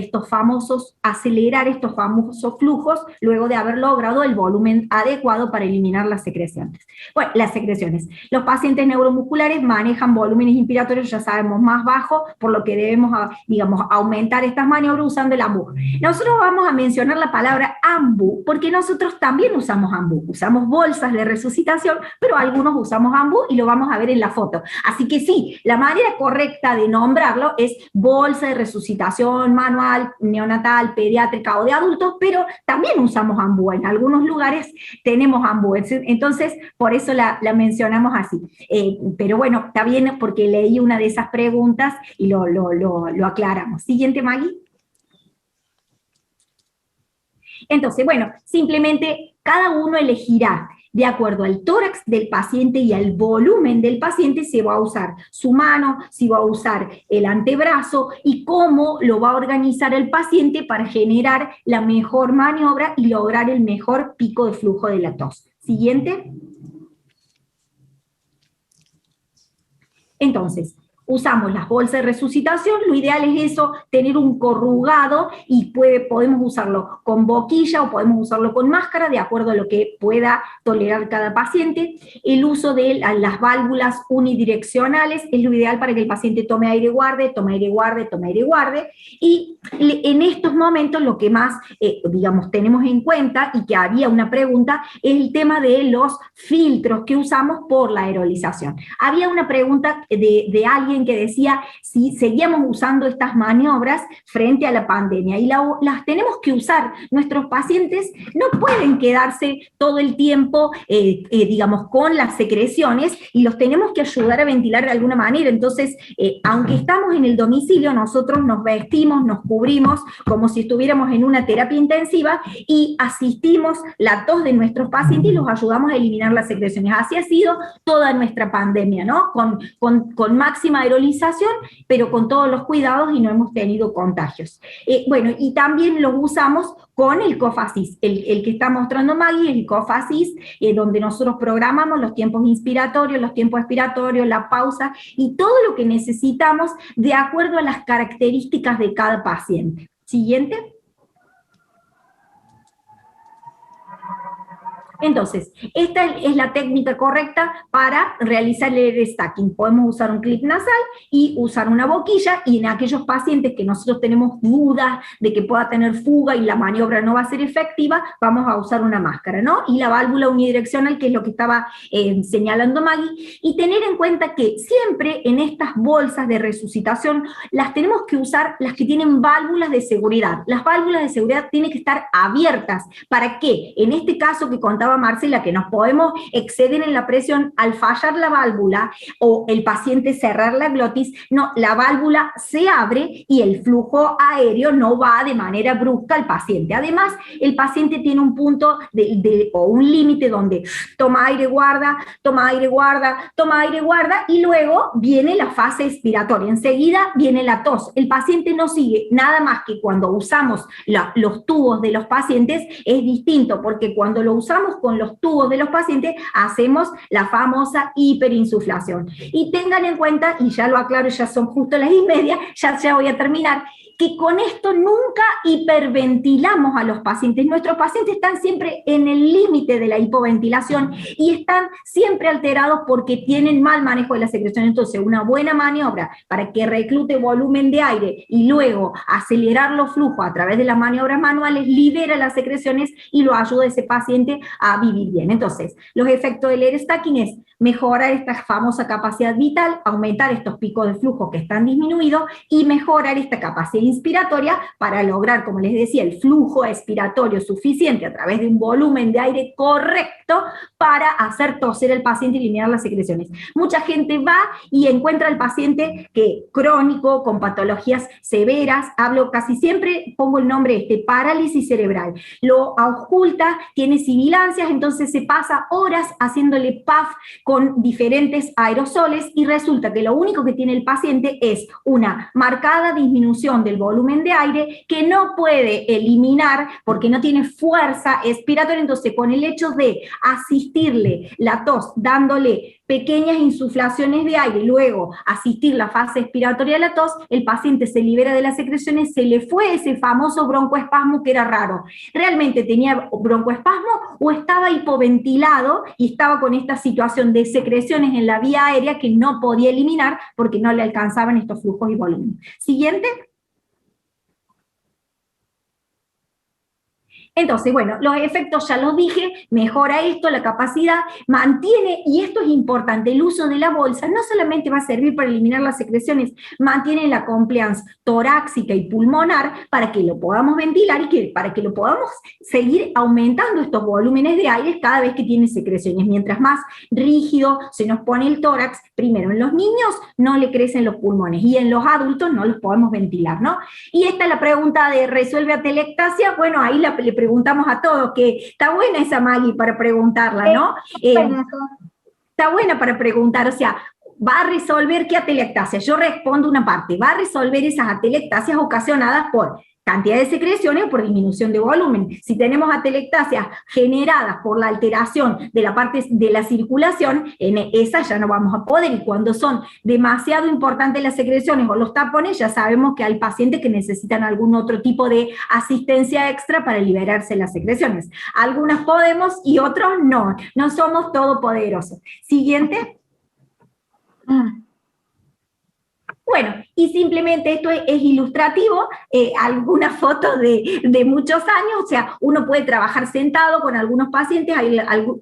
acelerar estos famosos flujos, luego de haber logrado el volumen adecuado para eliminar las secreciones. Bueno, las secreciones. Los pacientes neuromusculares manejan volúmenes inspiratorios, ya sabemos, más bajos, por lo que debemos, digamos, aumentar estas maniobras usando el AMBU. Nosotros vamos a mencionar la palabra AMBU, porque nosotros también usamos AMBU, usamos bolsas de resucitación, pero algunos usamos AMBU y lo vamos a ver en la foto. Así que sí, la manera correcta de nombrarlo es bolsa de resucitación manual, neonatal, pediátrica o de adultos, pero también usamos AMBU. En algunos lugares tenemos AMBU, entonces por eso la mencionamos así. Pero bueno, está bien porque leí una de esas preguntas y lo aclaramos. Siguiente, Maggie. Entonces, bueno, simplemente cada uno elegirá de acuerdo al tórax del paciente y al volumen del paciente, si va a usar su mano, si va a usar el antebrazo y cómo lo va a organizar el paciente para generar la mejor maniobra y lograr el mejor pico de flujo de la tos. Siguiente. Entonces, usamos las bolsas de resucitación, lo ideal es eso, tener un corrugado y podemos usarlo con boquilla o podemos usarlo con máscara, de acuerdo a lo que pueda tolerar cada paciente. El uso de las válvulas unidireccionales es lo ideal para que el paciente tome aire, guarde, tome aire, guarde, tome aire, guarde. Y en estos momentos lo que más, digamos, tenemos en cuenta, y que había una pregunta, es el tema de los filtros que usamos por la aerolización. Había una pregunta de alguien que decía si seguíamos usando estas maniobras frente a la pandemia, y las tenemos que usar. Nuestros pacientes no pueden quedarse todo el tiempo, digamos, con las secreciones, y los tenemos que ayudar a ventilar de alguna manera. Entonces, aunque estamos en el domicilio, nosotros nos vestimos, nos cubrimos como si estuviéramos en una terapia intensiva y asistimos la tos de nuestros pacientes y los ayudamos a eliminar las secreciones. Así ha sido toda nuestra pandemia, ¿no? Con máxima aerolización, pero con todos los cuidados y no hemos tenido contagios. Bueno, y también lo usamos con el COFACIS, el que está mostrando Maggie, el COFACIS, donde nosotros programamos los tiempos inspiratorios, los tiempos expiratorios, la pausa y todo lo que necesitamos de acuerdo a las características de cada paciente. Siguiente. Entonces, esta es la técnica correcta para realizar el air stacking. Podemos usar un clip nasal y usar una boquilla, y en aquellos pacientes que nosotros tenemos dudas de que pueda tener fuga y la maniobra no va a ser efectiva, vamos a usar una máscara, ¿no? Y la válvula unidireccional, que es lo que estaba señalando Maggie, y tener en cuenta que siempre en estas bolsas de resucitación las tenemos que usar las que tienen válvulas de seguridad. Las válvulas de seguridad tienen que estar abiertas. ¿Para qué? En este caso que contaba Marcela, que nos podemos exceder en la presión al fallar la válvula o el paciente cerrar la glotis, no, la válvula se abre y el flujo aéreo no va de manera brusca al paciente. Además, el paciente tiene un punto o un límite donde toma aire, guarda, toma aire, guarda, toma aire, guarda, y luego viene la fase expiratoria. Enseguida viene la tos. El paciente no sigue, nada más que cuando usamos los tubos de los pacientes es distinto, porque cuando lo usamos con los tubos de los pacientes hacemos la famosa hiperinsuflación. Y tengan en cuenta, y ya lo aclaro, ya son justo las 1:30, ya voy a terminar, que con esto nunca hiperventilamos a los pacientes. Nuestros pacientes están siempre en el límite de la hipoventilación y están siempre alterados porque tienen mal manejo de la secreción. Entonces, una buena maniobra para que reclute volumen de aire y luego acelerar los flujos a través de las maniobras manuales libera las secreciones y lo ayuda a ese paciente a vivir bien. Entonces, los efectos del air stacking es mejorar esta famosa capacidad vital, aumentar estos picos de flujo que están disminuidos y mejorar esta capacidad inspiratoria para lograr, como les decía, el flujo expiratorio suficiente a través de un volumen de aire correcto para hacer toser al paciente y eliminar las secreciones. Mucha gente va y encuentra al paciente que crónico, con patologías severas, hablo casi siempre, pongo el nombre parálisis cerebral, lo oculta, tiene sibilancias, entonces se pasa horas haciéndole puff con diferentes aerosoles y resulta que lo único que tiene el paciente es una marcada disminución del volumen de aire que no puede eliminar porque no tiene fuerza expiratoria. Entonces, con el hecho de asistirle la tos, dándole pequeñas insuflaciones de aire y luego asistir la fase expiratoria de la tos, el paciente se libera de las secreciones, se le fue ese famoso broncoespasmo que era raro. ¿Realmente tenía broncoespasmo o estaba hipoventilado y estaba con esta situación de secreciones en la vía aérea que no podía eliminar porque no le alcanzaban estos flujos y volúmenes? Siguiente. Entonces, bueno, los efectos ya los dije, mejora esto, la capacidad, mantiene, y esto es importante, el uso de la bolsa no solamente va a servir para eliminar las secreciones, mantiene la compliance torácica y pulmonar para que lo podamos ventilar y para que lo podamos seguir aumentando estos volúmenes de aire cada vez que tiene secreciones. Mientras más rígido se nos pone el tórax, primero en los niños no le crecen los pulmones y en los adultos no los podemos ventilar, ¿no? Y esta es la pregunta de ¿resuelve atelectasia? Bueno, ahí le preguntamos a todos, que está buena esa Maggie para preguntarla, ¿no? Está buena para preguntar, o sea, ¿va a resolver qué atelectasia? Yo respondo una parte, va a resolver esas atelectasias ocasionadas por cantidad de secreciones o por disminución de volumen. Si tenemos atelectasias generadas por la alteración de la parte de la circulación, en esas ya no vamos a poder, y cuando son demasiado importantes las secreciones o los tapones, ya sabemos que hay pacientes que necesitan algún otro tipo de asistencia extra para liberarse las secreciones. Algunas podemos y otros no, no somos todopoderosos. Siguiente. Bueno, y simplemente esto es ilustrativo, algunas fotos de muchos años, o sea, uno puede trabajar sentado con algunos pacientes,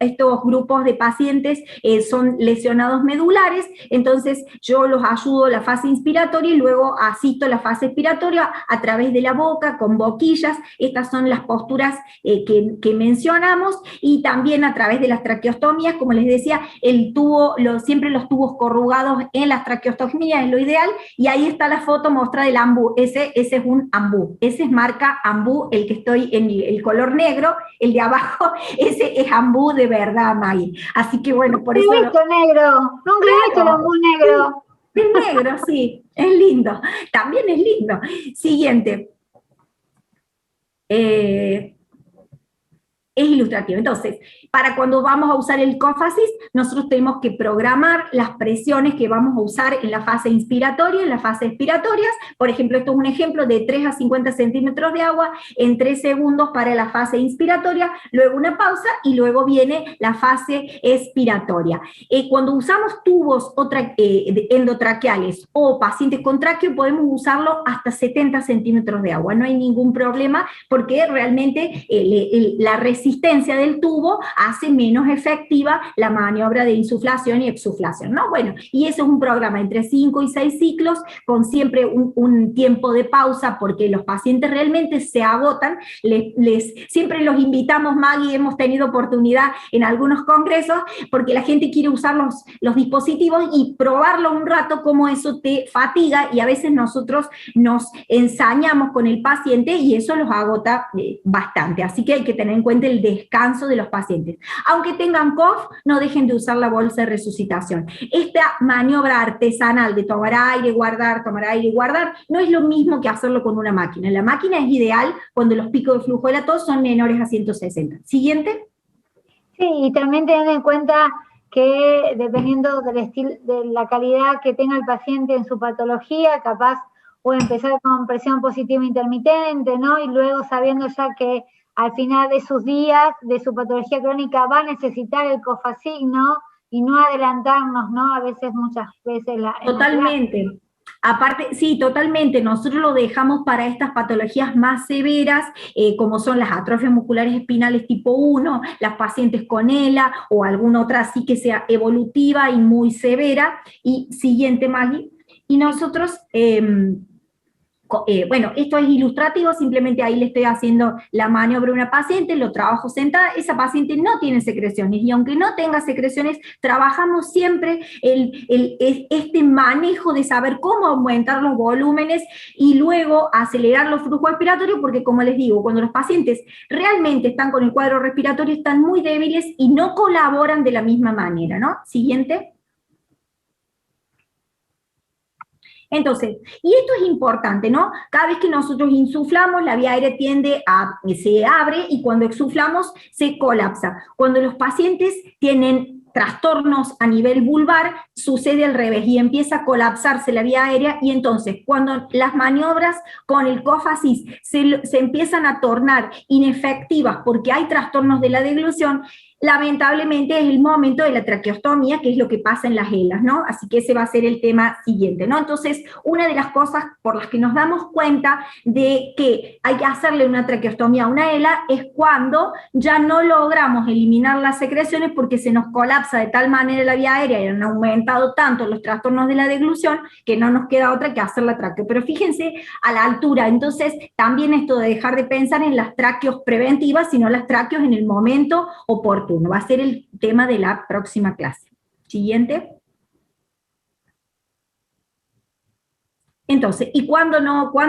estos grupos de pacientes son lesionados medulares, entonces yo los ayudo a la fase inspiratoria y luego asisto la fase expiratoria a través de la boca, con boquillas. Estas son las posturas que mencionamos, y también a través de las traqueostomías, como les decía, el tubo, siempre los tubos corrugados en las traqueostomías es lo ideal. Y ahí está la foto muestra del ambú, ese es un ambú, ese es marca ambú, el que estoy en el color negro, el de abajo, ese es ambú de verdad, Maggie. Así que bueno, por eso... Negro, nunca he visto el ambú negro. Es negro, sí, es lindo, también es lindo. Siguiente. es ilustrativo. Entonces, para cuando vamos a usar el cough assist, nosotros tenemos que programar las presiones que vamos a usar en la fase inspiratoria, en la fase expiratorias. Por ejemplo, esto es un ejemplo de 3 a 50 centímetros de agua en 3 segundos para la fase inspiratoria, luego una pausa y luego viene la fase expiratoria. Cuando usamos tubos endotraqueales o pacientes con tráqueo, podemos usarlo hasta 70 centímetros de agua. No hay ningún problema porque realmente la resistencia del tubo hace menos efectiva la maniobra de insuflación y exuflación, ¿no? Bueno, y eso es un programa entre 5 y 6 ciclos, con siempre un tiempo de pausa, porque los pacientes realmente se agotan. Siempre los invitamos, Maggie, hemos tenido oportunidad en algunos congresos, porque la gente quiere usar los dispositivos y probarlo un rato, cómo eso te fatiga, y a veces nosotros nos ensañamos con el paciente y eso los agota bastante. Así que hay que tener en cuenta el descanso de los pacientes. Aunque tengan cough, no dejen de usar la bolsa de resucitación. Esta maniobra artesanal de tomar aire, guardar, no es lo mismo que hacerlo con una máquina. La máquina es ideal cuando los picos de flujo de la tos son menores a 160. Siguiente. Sí, y también teniendo en cuenta que dependiendo del estilo, de la calidad que tenga el paciente en su patología, capaz puede empezar con presión positiva intermitente, ¿no? Y luego sabiendo ya que al final de sus días, de su patología crónica, va a necesitar el cough assist, ¿no? Y no adelantarnos, ¿no? A veces, muchas veces. Totalmente. Aparte, sí, totalmente, nosotros lo dejamos para estas patologías más severas, como son las atrofias musculares espinales tipo 1, las pacientes con ELA o alguna otra así que sea evolutiva y muy severa. Y siguiente, Maggie. Y nosotros, bueno, esto es ilustrativo, simplemente ahí le estoy haciendo la maniobra a una paciente, lo trabajo sentada, esa paciente no tiene secreciones, y aunque no tenga secreciones, trabajamos siempre este manejo de saber cómo aumentar los volúmenes y luego acelerar los flujos respiratorios, porque como les digo, cuando los pacientes realmente están con el cuadro respiratorio, están muy débiles y no colaboran de la misma manera, ¿no? Siguiente. Entonces, y esto es importante, ¿no? Cada vez que nosotros insuflamos, la vía aérea se abre, y cuando exuflamos se colapsa. Cuando los pacientes tienen trastornos a nivel vulvar, sucede al revés y empieza a colapsarse la vía aérea, y entonces cuando las maniobras con el cough assist se empiezan a tornar inefectivas porque hay trastornos de la deglución, lamentablemente es el momento de la traqueostomía, que es lo que pasa en las ELAs, ¿no? Así que ese va a ser el tema siguiente, ¿no? Entonces, una de las cosas por las que nos damos cuenta de que hay que hacerle una traqueostomía a una ELA es cuando ya no logramos eliminar las secreciones porque se nos colapsa de tal manera la vía aérea y han aumentado tanto los trastornos de la deglución que no nos queda otra que hacer la traqueo. Pero fíjense a la altura, entonces también esto de dejar de pensar en las traqueos preventivas, sino las traqueos en el momento oportuno. Va a ser el tema de la próxima clase. Siguiente. Entonces, ¿y cuándo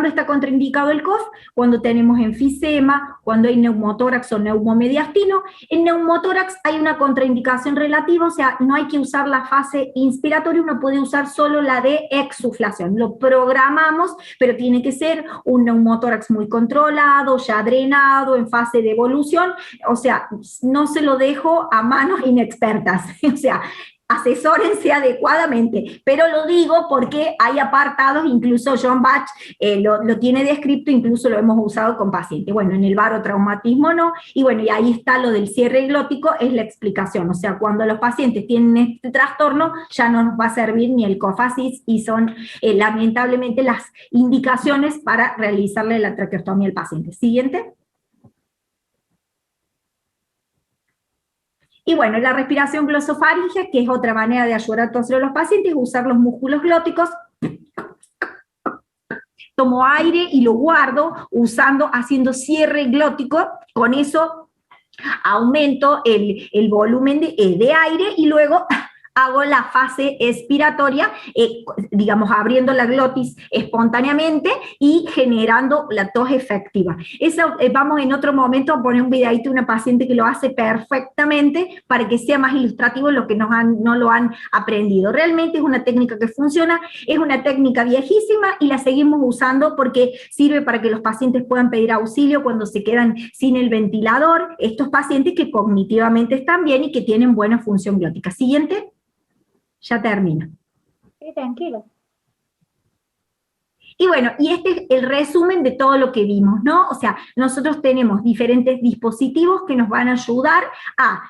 está contraindicado el cough? Cuando tenemos enfisema, cuando hay neumotórax o neumomediastino. En neumotórax hay una contraindicación relativa, o sea, no hay que usar la fase inspiratoria, uno puede usar solo la de exuflación. Lo programamos, pero tiene que ser un neumotórax muy controlado, ya drenado, en fase de evolución, o sea, no se lo dejo a manos inexpertas, o sea, asesórense adecuadamente, pero lo digo porque hay apartados, incluso John Bach lo tiene descrito, incluso lo hemos usado con pacientes. Bueno, en el barotraumatismo no, y bueno, y ahí está lo del cierre glótico, es la explicación, o sea, cuando los pacientes tienen este trastorno, ya no nos va a servir ni el cough assist, y son lamentablemente las indicaciones para realizarle la traqueostomía al paciente. Siguiente. Y bueno, la respiración glosofaríngea, que es otra manera de ayudar a toser a los pacientes, es usar los músculos glóticos. Tomo aire y lo guardo haciendo cierre glótico, con eso aumento el volumen de aire y luego hago la fase expiratoria, digamos, abriendo la glotis espontáneamente y generando la tos efectiva. Eso, vamos en otro momento a poner un videíto de una paciente que lo hace perfectamente para que sea más ilustrativo lo que no lo han aprendido. Realmente es una técnica que funciona, es una técnica viejísima y la seguimos usando porque sirve para que los pacientes puedan pedir auxilio cuando se quedan sin el ventilador, estos pacientes que cognitivamente están bien y que tienen buena función glótica. Siguiente. Ya termino. Sí, tranquilo. Y bueno, y este es el resumen de todo lo que vimos, ¿no? O sea, nosotros tenemos diferentes dispositivos que nos van a ayudar a,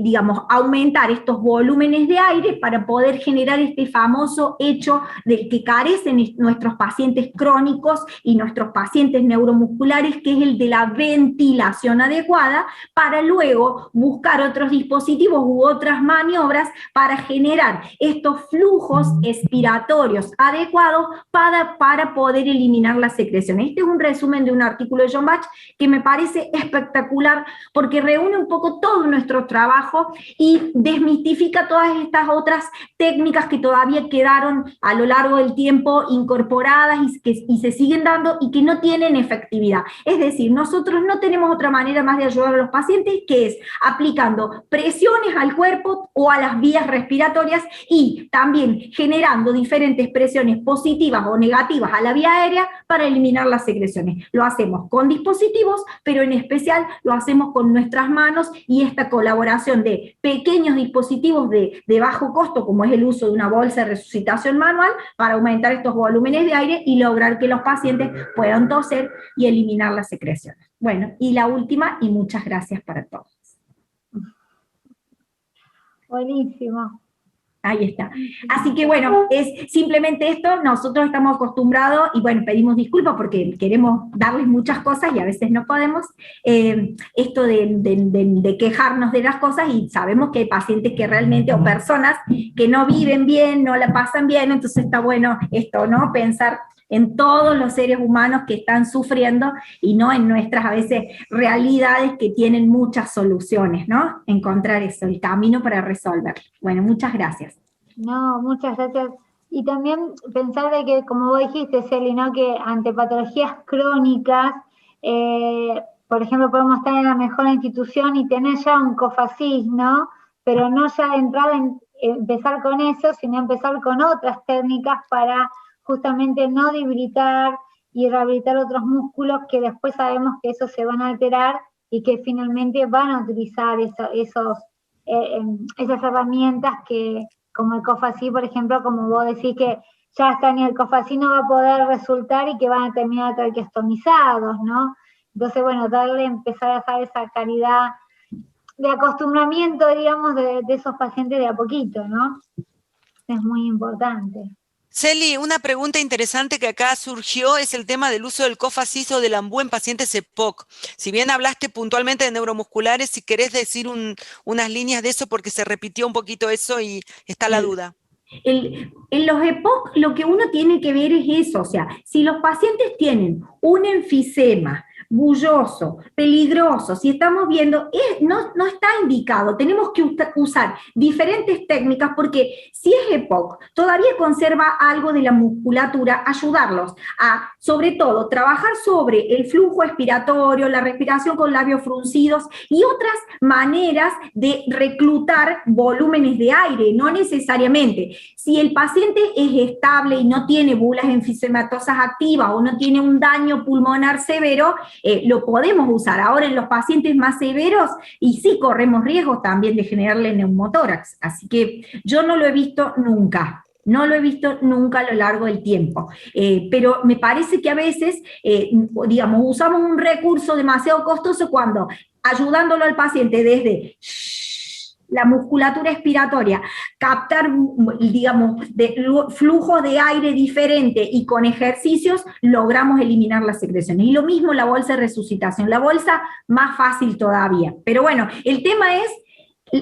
digamos, aumentar estos volúmenes de aire para poder generar este famoso hecho del que carecen nuestros pacientes crónicos y nuestros pacientes neuromusculares, que es el de la ventilación adecuada, para luego buscar otros dispositivos u otras maniobras para generar estos flujos expiratorios adecuados para poder eliminar la secreción. Este es un resumen de un artículo de John Bach que me parece espectacular porque reúne un poco todo nuestro trabajo y desmitifica todas estas otras técnicas que todavía quedaron a lo largo del tiempo incorporadas y se siguen dando y que no tienen efectividad. Es decir, nosotros no tenemos otra manera más de ayudar a los pacientes que es aplicando presiones al cuerpo o a las vías respiratorias y también generando diferentes presiones positivas o negativas a la vía aérea para eliminar las secreciones. Lo hacemos con dispositivos, pero en especial lo hacemos con nuestras manos y esta colaboración de pequeños dispositivos de bajo costo, como es el uso de una bolsa de resucitación manual, para aumentar estos volúmenes de aire y lograr que los pacientes puedan toser y eliminar las secreciones. Bueno, y la última, y muchas gracias para todos. Buenísimo. Ahí está. Así que bueno, es simplemente esto, nosotros estamos acostumbrados, y bueno, pedimos disculpas porque queremos darles muchas cosas y a veces no podemos, esto de quejarnos de las cosas, y sabemos que hay pacientes que realmente, o personas que no viven bien, no la pasan bien, entonces está bueno esto, ¿no? Pensar en todos los seres humanos que están sufriendo y no en nuestras, a veces, realidades que tienen muchas soluciones, ¿no? Encontrar eso, el camino para resolverlo. Bueno, muchas gracias. No, muchas gracias. Y también pensar de que, como vos dijiste, Celi, ¿no? Que ante patologías crónicas, por ejemplo, podemos estar en la mejor institución y tener ya un COFACIS, ¿no? Pero no ya entrar en empezar con eso, sino empezar con otras técnicas para justamente no debilitar y rehabilitar otros músculos que después sabemos que esos se van a alterar y que finalmente van a utilizar esas herramientas que, como el COFACI, por ejemplo, como vos decís que ya hasta en el COFACI no va a poder resultar y que van a terminar traqueostomizados, ¿no? Entonces, bueno, empezar a dar esa calidad de acostumbramiento, digamos, de esos pacientes de a poquito, ¿no? Es muy importante. Celi, una pregunta interesante que acá surgió es el tema del uso del COFACIS o del AMBU en pacientes EPOC. Si bien hablaste puntualmente de neuromusculares, si querés decir unas líneas de eso, porque se repitió un poquito eso y está la duda. En los EPOC lo que uno tiene que ver es eso, o sea, si los pacientes tienen un enfisema bulloso, peligroso, si estamos viendo, no está indicado, tenemos que usar diferentes técnicas porque si es EPOC, todavía conserva algo de la musculatura, ayudarlos a, sobre todo, trabajar sobre el flujo expiratorio, la respiración con labios fruncidos y otras maneras de reclutar volúmenes de aire, no necesariamente. Si el paciente es estable y no tiene bulas enfisematosas activas o no tiene un daño pulmonar severo, lo podemos usar. Ahora en los pacientes más severos, y sí corremos riesgos también de generarle neumotórax, así que yo no lo he visto nunca. No lo he visto nunca a lo largo del tiempo, pero me parece que a veces, digamos, usamos un recurso demasiado costoso cuando, ayudándolo al paciente desde la musculatura expiratoria, captar, digamos, flujo de aire diferente y con ejercicios logramos eliminar las secreciones. Y lo mismo la bolsa de resucitación, la bolsa más fácil todavía. Pero bueno, el tema es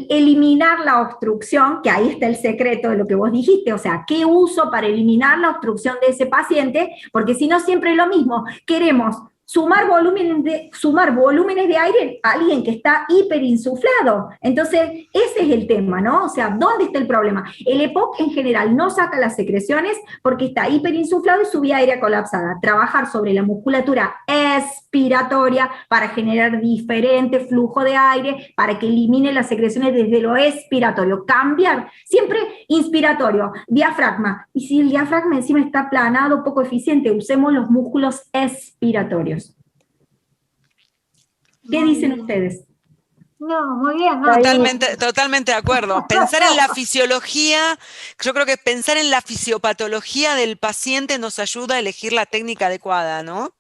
eliminar la obstrucción, que ahí está el secreto de lo que vos dijiste, o sea, ¿qué uso para eliminar la obstrucción de ese paciente? Porque si no siempre es lo mismo, queremos sumar volúmenes de aire a alguien que está hiperinsuflado. Entonces, ese es el tema, ¿no? O sea, ¿dónde está el problema? El EPOC en general no saca las secreciones porque está hiperinsuflado y su vía aérea colapsada. Trabajar sobre la musculatura expiratoria para generar diferente flujo de aire, para que elimine las secreciones desde lo expiratorio. Cambiar, siempre inspiratorio, diafragma. Y si el diafragma encima está aplanado, poco eficiente, usemos los músculos expiratorios. ¿Qué dicen ustedes? No, muy bien. No, Totalmente de acuerdo. Pensar en la fisiología, yo creo que pensar en la fisiopatología del paciente nos ayuda a elegir la técnica adecuada, ¿no?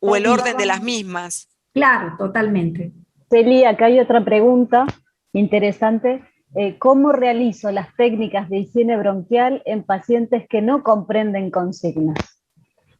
O el orden de las mismas. Claro, totalmente. Celi, acá hay otra pregunta interesante. ¿Cómo realizo las técnicas de higiene bronquial en pacientes que no comprenden consignas?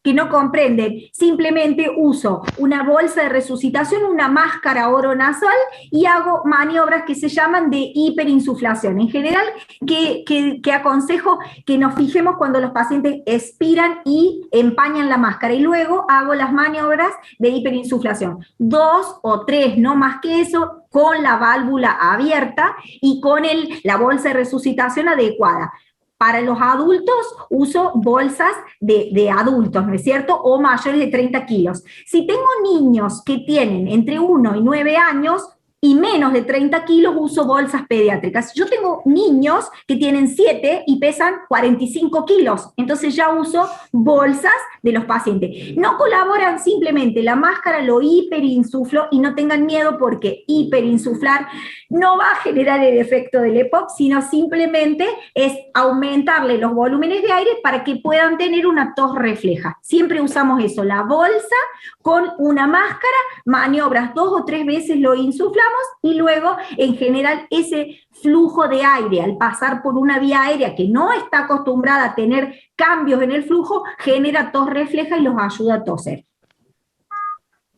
Que no comprenden, simplemente uso una bolsa de resucitación, una máscara oronasal y hago maniobras que se llaman de hiperinsuflación. En general, que aconsejo que nos fijemos cuando los pacientes expiran y empañan la máscara, y luego hago las maniobras de hiperinsuflación. 2 o 3, no más que eso, con la válvula abierta y con la bolsa de resucitación adecuada. Para los adultos uso bolsas de adultos, ¿no es cierto? O mayores de 30 kilos. Si tengo niños que tienen entre 1 y 9 años y menos de 30 kilos, uso bolsas pediátricas. Yo tengo niños que tienen 7 y pesan 45 kilos, entonces ya uso bolsas de los pacientes. No colaboran, simplemente la máscara lo hiperinsuflo, y no tengan miedo porque hiperinsuflar no va a generar el efecto del EPOC, sino simplemente es aumentarle los volúmenes de aire para que puedan tener una tos refleja. Siempre usamos eso, la bolsa con una máscara, maniobras 2 o 3 veces lo insuflamos, y luego en general ese flujo de aire al pasar por una vía aérea que no está acostumbrada a tener cambios en el flujo, genera tos refleja y los ayuda a toser.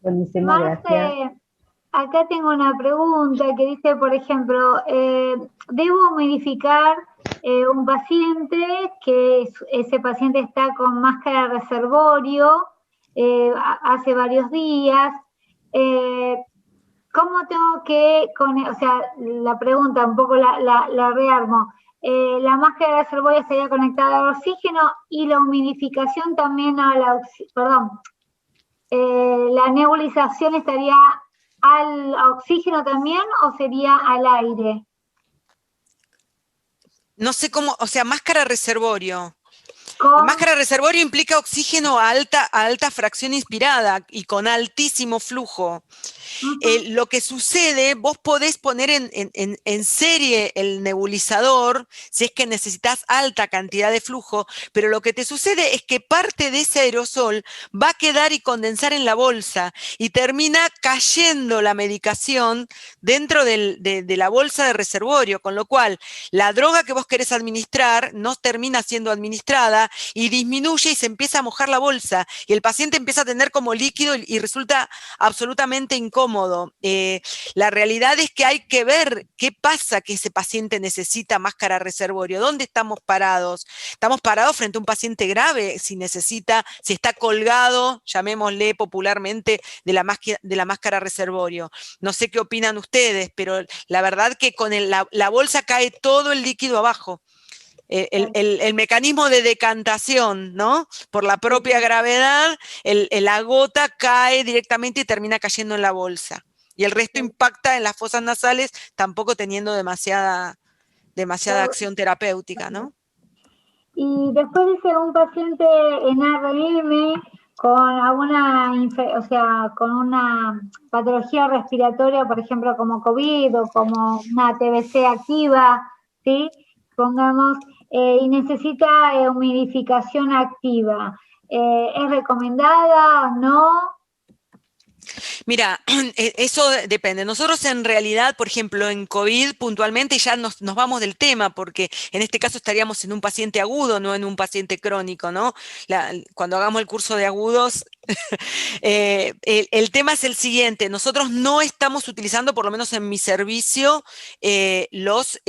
Buenísimo, gracias. Acá tengo una pregunta que dice, por ejemplo, ¿debo humidificar un paciente que ese paciente está con máscara reservorio hace varios días? ¿Cómo tengo que, o sea, la pregunta un poco la rearmo? La máscara de reservorio estaría conectada al oxígeno y la humidificación también a la, la nebulización estaría al oxígeno también, o sería al aire. No sé cómo, o sea, máscara reservorio. Máscara reservorio implica oxígeno a alta fracción inspirada y con altísimo flujo. Lo que sucede, vos podés poner en serie el nebulizador si es que necesitas alta cantidad de flujo, pero lo que te sucede es que parte de ese aerosol va a quedar y condensar en la bolsa y termina cayendo la medicación dentro de la bolsa de reservorio, con lo cual la droga que vos querés administrar no termina siendo administrada y disminuye y se empieza a mojar la bolsa y el paciente empieza a tener como líquido y resulta absolutamente incómodo. La realidad es que hay que ver qué pasa que ese paciente necesita máscara reservorio. ¿Dónde estamos parados? Estamos parados frente a un paciente grave si está colgado, llamémosle popularmente, de la máscara reservorio. No sé qué opinan ustedes, pero la verdad que con la bolsa cae todo el líquido abajo. El mecanismo de decantación, ¿no? Por la propia gravedad, la gota cae directamente y termina cayendo en la bolsa. Y el resto impacta en las fosas nasales, tampoco teniendo demasiada acción terapéutica, ¿no? Y después de ser un paciente en ARM con con una patología respiratoria, por ejemplo, como COVID o como una TBC activa, ¿sí? Pongamos, y necesita humidificación activa. ¿Es recomendada o no? Mira, eso depende. Nosotros en realidad, por ejemplo, en COVID puntualmente ya nos vamos del tema, porque en este caso estaríamos en un paciente agudo, no en un paciente crónico, ¿no? Cuando hagamos el curso de agudos, El tema es el siguiente, nosotros no estamos utilizando, por lo menos en mi servicio, los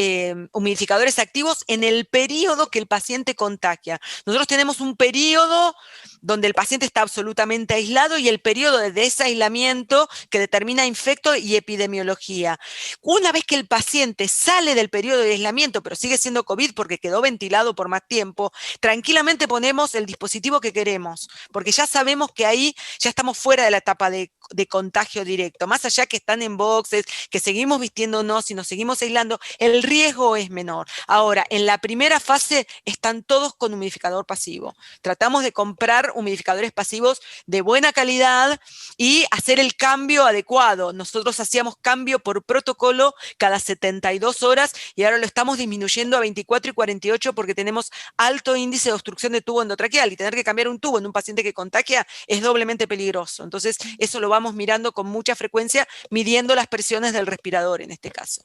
humidificadores activos en el periodo que el paciente contagia. Nosotros tenemos un periodo donde el paciente está absolutamente aislado y el periodo de desaislamiento que determina infecto y epidemiología. Una vez que el paciente sale del periodo de aislamiento, pero sigue siendo COVID porque quedó ventilado por más tiempo, tranquilamente ponemos el dispositivo que queremos, porque ya sabemos que ahí ya estamos fuera de la etapa de contagio directo. Más allá que están en boxes, que seguimos vistiéndonos y nos seguimos aislando, el riesgo es menor. Ahora, en la primera fase están todos con humidificador pasivo. Tratamos de comprar humidificadores pasivos de buena calidad y hacer el cambio adecuado. Nosotros hacíamos cambio por protocolo cada 72 horas y ahora lo estamos disminuyendo a 24 y 48 porque tenemos alto índice de obstrucción de tubo endotraqueal y tener que cambiar un tubo en un paciente que contagia es doblemente peligroso. Entonces, eso lo vamos mirando con mucha frecuencia, midiendo las presiones del respirador en este caso.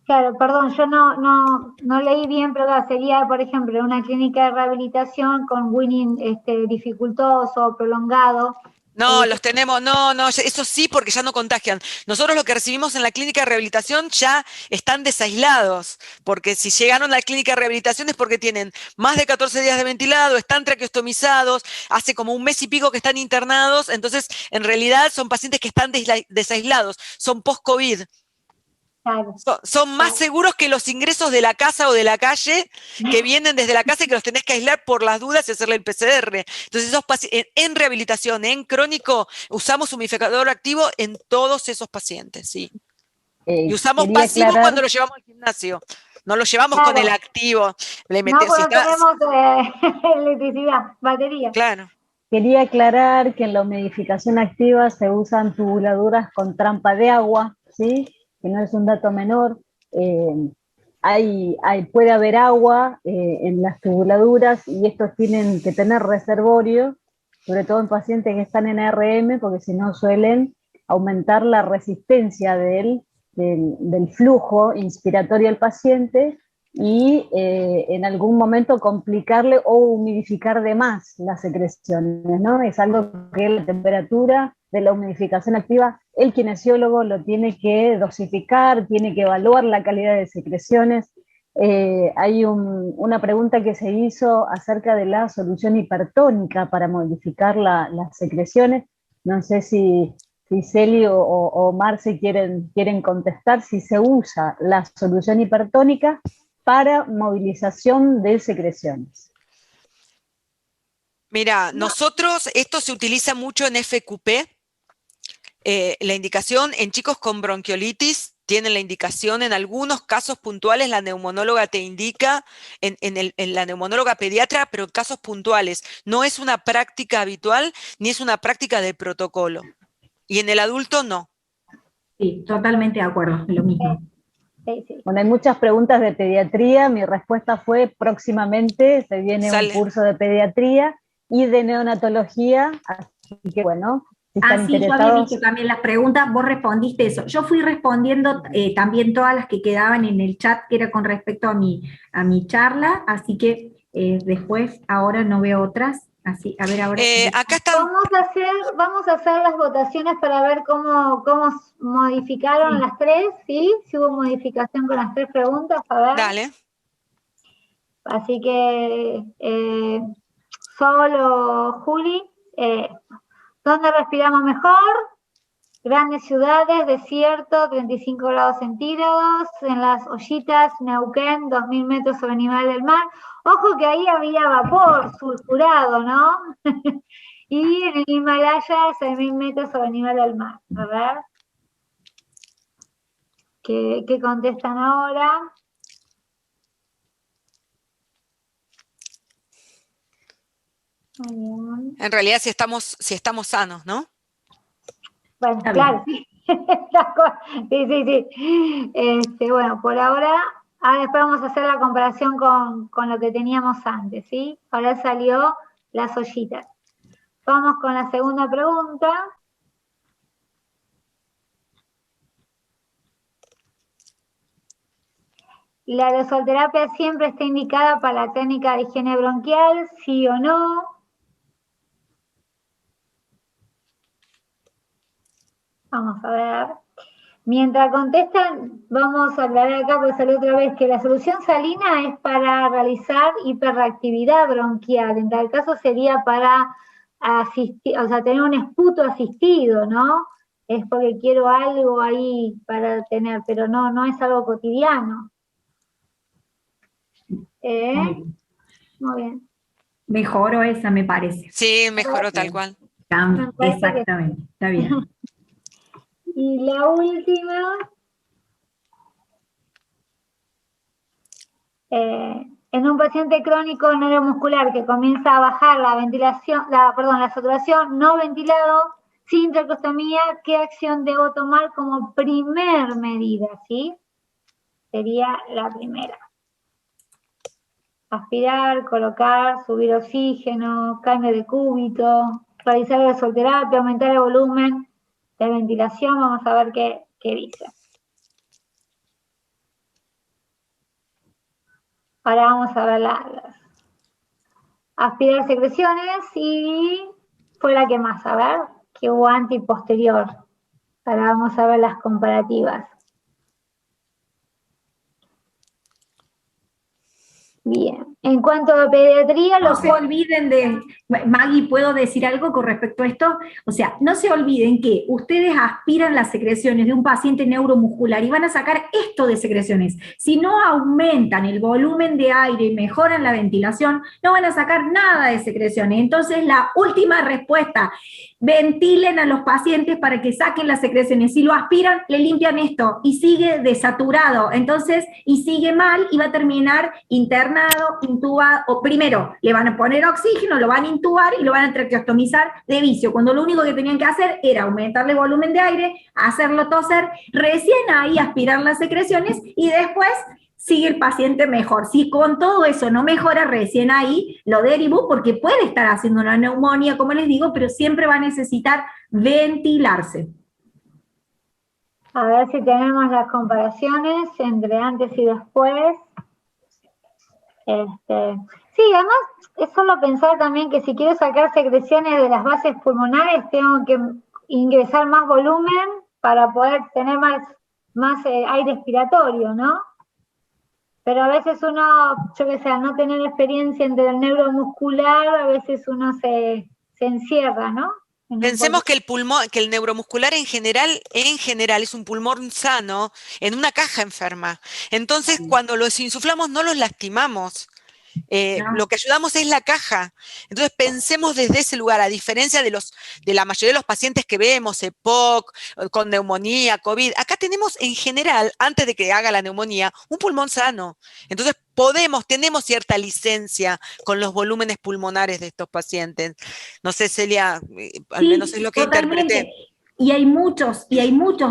Claro, perdón, yo no leí bien, pero sería, por ejemplo, una clínica de rehabilitación con weaning dificultoso o prolongado. No, los tenemos, no, eso sí, porque ya no contagian. Nosotros lo que recibimos en la clínica de rehabilitación ya están desaislados, porque si llegaron a la clínica de rehabilitación es porque tienen más de 14 días de ventilado, están traqueostomizados, hace como un mes y pico que están internados, entonces en realidad son pacientes que están desaislados, son post-COVID. Claro. Son más seguros que los ingresos de la casa o de la calle que vienen desde la casa y que los tenés que aislar por las dudas y hacerle el PCR. Entonces, en rehabilitación, en crónico, usamos humidificador activo en todos esos pacientes, sí. Y usamos pasivo cuando lo llevamos al gimnasio. No lo llevamos con el activo. No, porque tenemos electricidad, batería. Claro. Quería aclarar que en la humidificación activa se usan tubuladuras con trampa de agua, ¿sí? Que no es un dato menor. Puede haber agua en las tubuladuras y estos tienen que tener reservorio, sobre todo en pacientes que están en ARM, porque si no suelen aumentar la resistencia del flujo inspiratorio al paciente y en algún momento complicarle o humidificar de más las secreciones, ¿no? Es algo que la temperatura de la humidificación activa, el kinesiólogo lo tiene que dosificar, tiene que evaluar la calidad de secreciones. Hay una pregunta que se hizo acerca de la solución hipertónica para modificar las secreciones. No sé si Celi o Marce quieren contestar si se usa la solución hipertónica para movilización de secreciones. Mira, nosotros, esto se utiliza mucho en FQP, la indicación en chicos con bronquiolitis, tienen la indicación en algunos casos puntuales, la neumonóloga te indica, en la neumonóloga pediatra, pero en casos puntuales. No es una práctica habitual, ni es una práctica de protocolo. Y en el adulto, no. Sí, totalmente de acuerdo, lo mismo. Sí. Bueno, hay muchas preguntas de pediatría, mi respuesta fue próximamente, se viene un curso de pediatría y de neonatología, así que bueno, si están interesados. Yo había visto también las preguntas, vos respondiste eso. Yo fui respondiendo también todas las que quedaban en el chat, que era con respecto a mi charla, así que después, ahora no veo otras. Así, a ver, ahora acá está. Vamos a hacer las votaciones para ver cómo modificaron las tres, ¿sí? Si hubo modificación con las tres preguntas, a ver. Dale. Así que, solo Juli, ¿dónde respiramos mejor? Grandes ciudades, desierto, 35 grados centígrados, en las ollitas, Neuquén, 2000 metros sobre el nivel del mar. Ojo que ahí había vapor sulfurado, ¿no? Y en el Himalaya, 6000 metros sobre el nivel del mar. A ver. ¿Qué contestan ahora? En realidad, si estamos sanos, ¿no? Bueno, claro, sí. Sí. Bueno, por ahora después vamos a hacer la comparación con lo que teníamos antes, ¿sí? Ahora salió las ollitas. Vamos con la segunda pregunta. ¿La aerosolterapia siempre está indicada para la técnica de higiene bronquial, sí o no? Mientras contestan, vamos a aclarar acá, porque salió otra vez, que la solución salina es para realizar hiperreactividad bronquial. En tal caso sería para asistir, o sea, tener un esputo asistido, ¿no? Es porque quiero algo ahí para tener, pero no es algo cotidiano. Muy bien. Mejoró esa, me parece. Sí, mejoró tal cual. Exactamente, está bien. Y la última, en un paciente crónico neuromuscular que comienza a bajar la ventilación, la saturación no ventilado, sin tracostomía, ¿qué acción debo tomar como primer medida? ¿Sí? Sería la primera. Aspirar, colocar, subir oxígeno, cambio de cúbito, realizar la gasoterapia, aumentar el volumen de ventilación. Vamos a ver qué dice. Ahora vamos a ver aspirar secreciones y fue la que más, a ver, que hubo antes y posterior. Ahora vamos a ver las comparativas. Bien. En cuanto a pediatría, no se olviden de, Maggie, ¿puedo decir algo con respecto a esto? O sea, no se olviden que ustedes aspiran las secreciones de un paciente neuromuscular y van a sacar esto de secreciones. Si no aumentan el volumen de aire y mejoran la ventilación, no van a sacar nada de secreciones. Entonces, la última respuesta, ventilen a los pacientes para que saquen las secreciones. Si lo aspiran, le limpian esto y sigue desaturado. Entonces, y sigue mal y va a terminar internado, intubado, o primero le van a poner oxígeno, lo van a intubar y lo van a traqueostomizar de vicio, cuando lo único que tenían que hacer era aumentarle volumen de aire, hacerlo toser, recién ahí aspirar las secreciones y después sigue el paciente mejor. Si con todo eso no mejora, recién ahí lo derivo porque puede estar haciendo una neumonía, como les digo, pero siempre va a necesitar ventilarse. A ver si tenemos las comparaciones entre antes y después. Sí, además es solo pensar también que si quiero sacar secreciones de las bases pulmonares, tengo que ingresar más volumen para poder tener más aire respiratorio, ¿no? Pero a veces uno, yo que sé, al no tener experiencia en el neuromuscular, a veces uno se encierra, ¿no? Pensemos que el pulmón, que el neuromuscular en general es un pulmón sano en una caja enferma. Entonces, cuando los insuflamos no los lastimamos. Lo que ayudamos es la caja. Entonces pensemos desde ese lugar, a diferencia de la mayoría de los pacientes que vemos, EPOC, con neumonía, COVID. Acá tenemos en general, antes de que haga la neumonía, un pulmón sano. Entonces tenemos cierta licencia con los volúmenes pulmonares de estos pacientes. No sé, Celia, al menos es lo que interpreté. Y hay muchos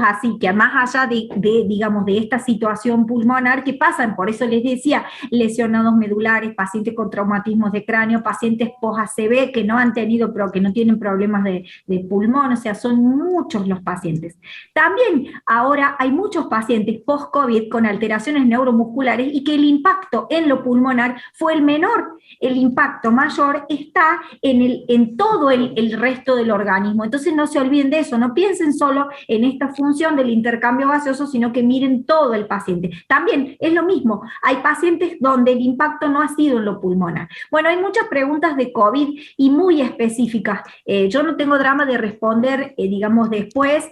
así, que más allá digamos, de esta situación pulmonar que pasan, por eso les decía, lesionados medulares, pacientes con traumatismos de cráneo, pacientes post-ACV que no han tenido, pero que no tienen problemas de pulmón, o sea, son muchos los pacientes. También ahora hay muchos pacientes post-COVID con alteraciones neuromusculares y que el impacto en lo pulmonar fue el menor. El impacto mayor está en todo el resto del organismo. Entonces no se olviden de eso, no piensen solo en esta función del intercambio gaseoso, sino que miren todo el paciente. También es lo mismo, hay pacientes donde el impacto no ha sido en lo pulmonar. Bueno, hay muchas preguntas de COVID y muy específicas. Yo no tengo drama de responder, digamos, después,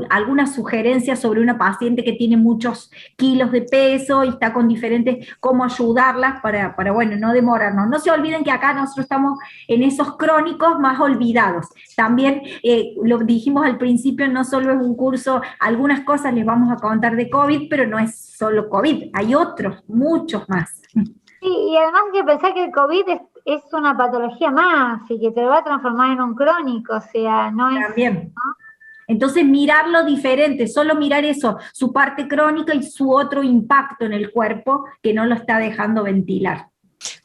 algunas sugerencias sobre una paciente que tiene muchos kilos de peso y está con diferentes, cómo ayudarlas para bueno, no demorarnos. No se olviden que acá nosotros estamos en esos crónicos más olvidados. También lo dijimos al principio, no solo es un curso, algunas cosas les vamos a contar de COVID, pero no es solo COVID, hay otros, muchos más. Sí, y además hay que pensar que el COVID es una patología más y que te lo va a transformar en un crónico, o sea, no es... También. ¿No? Entonces mirarlo diferente, solo mirar eso, su parte crónica y su otro impacto en el cuerpo que no lo está dejando ventilar.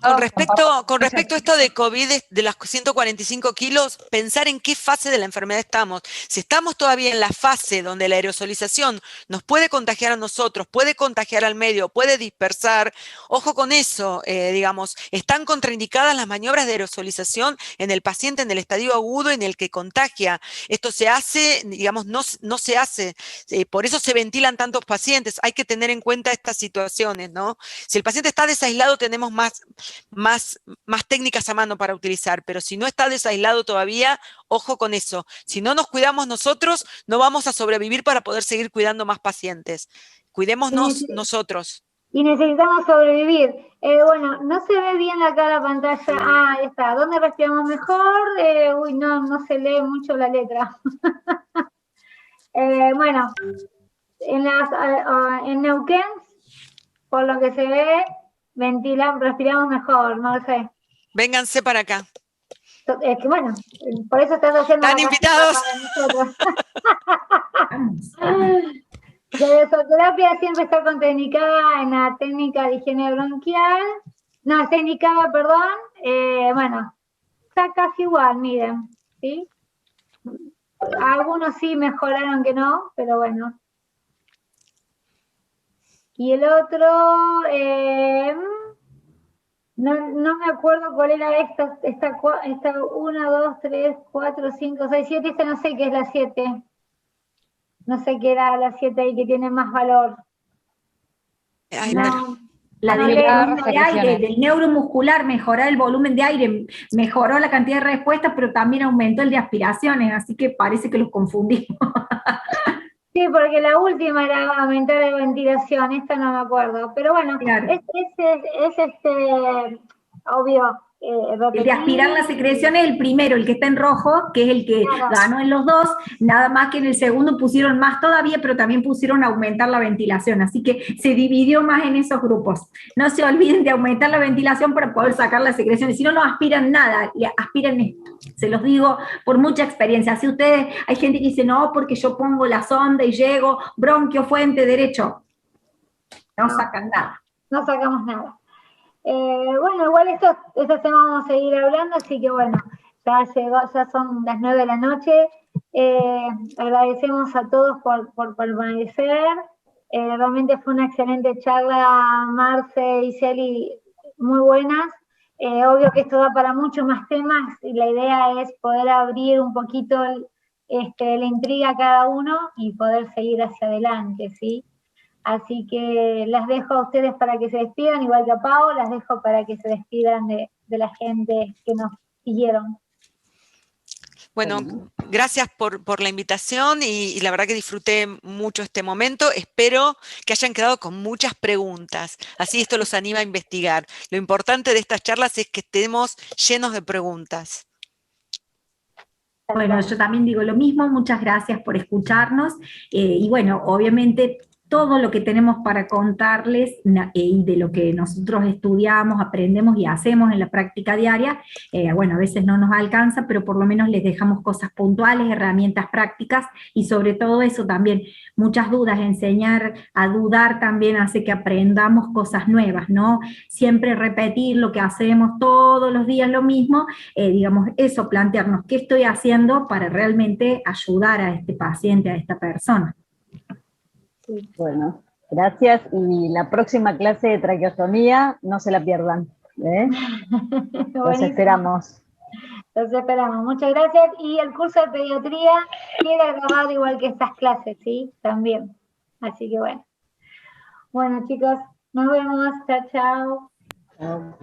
Con respecto a esto de COVID, de las 145 kilos, pensar en qué fase de la enfermedad estamos. Si estamos todavía en la fase donde la aerosolización nos puede contagiar a nosotros, puede contagiar al medio, puede dispersar, ojo con eso, digamos, están contraindicadas las maniobras de aerosolización en el paciente en el estadio agudo en el que contagia. Esto se hace, digamos, no se hace, por eso se ventilan tantos pacientes. Hay que tener en cuenta estas situaciones, ¿no? Si el paciente está desaislado, tenemos más técnicas a mano para utilizar, pero si no está desaislado todavía, ojo con eso. Si no nos cuidamos nosotros, no vamos a sobrevivir para poder seguir cuidando más pacientes. Cuidémonos nosotros. Y necesitamos sobrevivir. Bueno, no se ve bien acá la pantalla. Ah, ahí está. ¿Dónde respiramos mejor? Uy, no se lee mucho la letra. Bueno, en Neuquén, por lo que se ve, respiramos mejor, no lo sé. Vénganse para acá. Es que bueno, por eso estás haciendo... Están invitados. La desoterapia siempre está contraindicada en la técnica de higiene bronquial. No, está indicada, perdón. Bueno, está casi igual, miren, ¿sí? Algunos sí mejoraron que no, pero bueno. Y el otro, no me acuerdo cuál era esta 1, 2, 3, 4, 5, 6, 7, esta no sé qué es la 7. No sé qué era la 7 ahí que tiene más valor. No, la del volumen de aire, del neuromuscular, mejorar el volumen de aire, mejoró la cantidad de respuestas, pero también aumentó el de aspiraciones, así que parece que los confundimos. Sí, porque la última era aumentar la ventilación, esta no me acuerdo. Pero bueno, claro. es obvio. El de aspirar la secreción es el primero, el que está en rojo, que es el que ganó en los dos, nada más que en el segundo pusieron más todavía, pero también pusieron aumentar la ventilación, así que se dividió más en esos grupos. No se olviden de aumentar la ventilación para poder sacar las secreciones, si no, no aspiran nada, aspiran esto. Se los digo por mucha experiencia. Si ustedes, hay gente que dice, no, porque yo pongo la sonda y llego, bronquio, fuente, derecho, no sacan nada. No sacamos nada. Bueno, igual estos temas vamos a seguir hablando, así que bueno, ya son las 9 de la noche. Agradecemos a todos por permanecer. Realmente fue una excelente charla, Marce y Celi, muy buenas. Obvio que esto da para muchos más temas y la idea es poder abrir un poquito la intriga a cada uno y poder seguir hacia adelante, ¿sí? Así que las dejo a ustedes para que se despidan, igual que a Pau, las dejo para que se despidan de la gente que nos siguieron. Bueno, gracias por la invitación y la verdad que disfruté mucho este momento. Espero que hayan quedado con muchas preguntas, así esto los anima a investigar. Lo importante de estas charlas es que estemos llenos de preguntas. Bueno, yo también digo lo mismo, muchas gracias por escucharnos y bueno, obviamente todo lo que tenemos para contarles y de lo que nosotros estudiamos, aprendemos y hacemos en la práctica diaria, bueno, a veces no nos alcanza, pero por lo menos les dejamos cosas puntuales, herramientas prácticas y sobre todo eso también, muchas dudas, enseñar a dudar también hace que aprendamos cosas nuevas, ¿no? Siempre repetir lo que hacemos todos los días lo mismo, digamos, eso, plantearnos qué estoy haciendo para realmente ayudar a este paciente, a esta persona. Bueno, gracias, y la próxima clase de traqueostomía no se la pierdan, ¿eh? Los esperamos. Los esperamos, muchas gracias, y el curso de pediatría queda grabado igual que estas clases, ¿sí? También, así que bueno. Bueno chicos, nos vemos, chao, chao. Chao.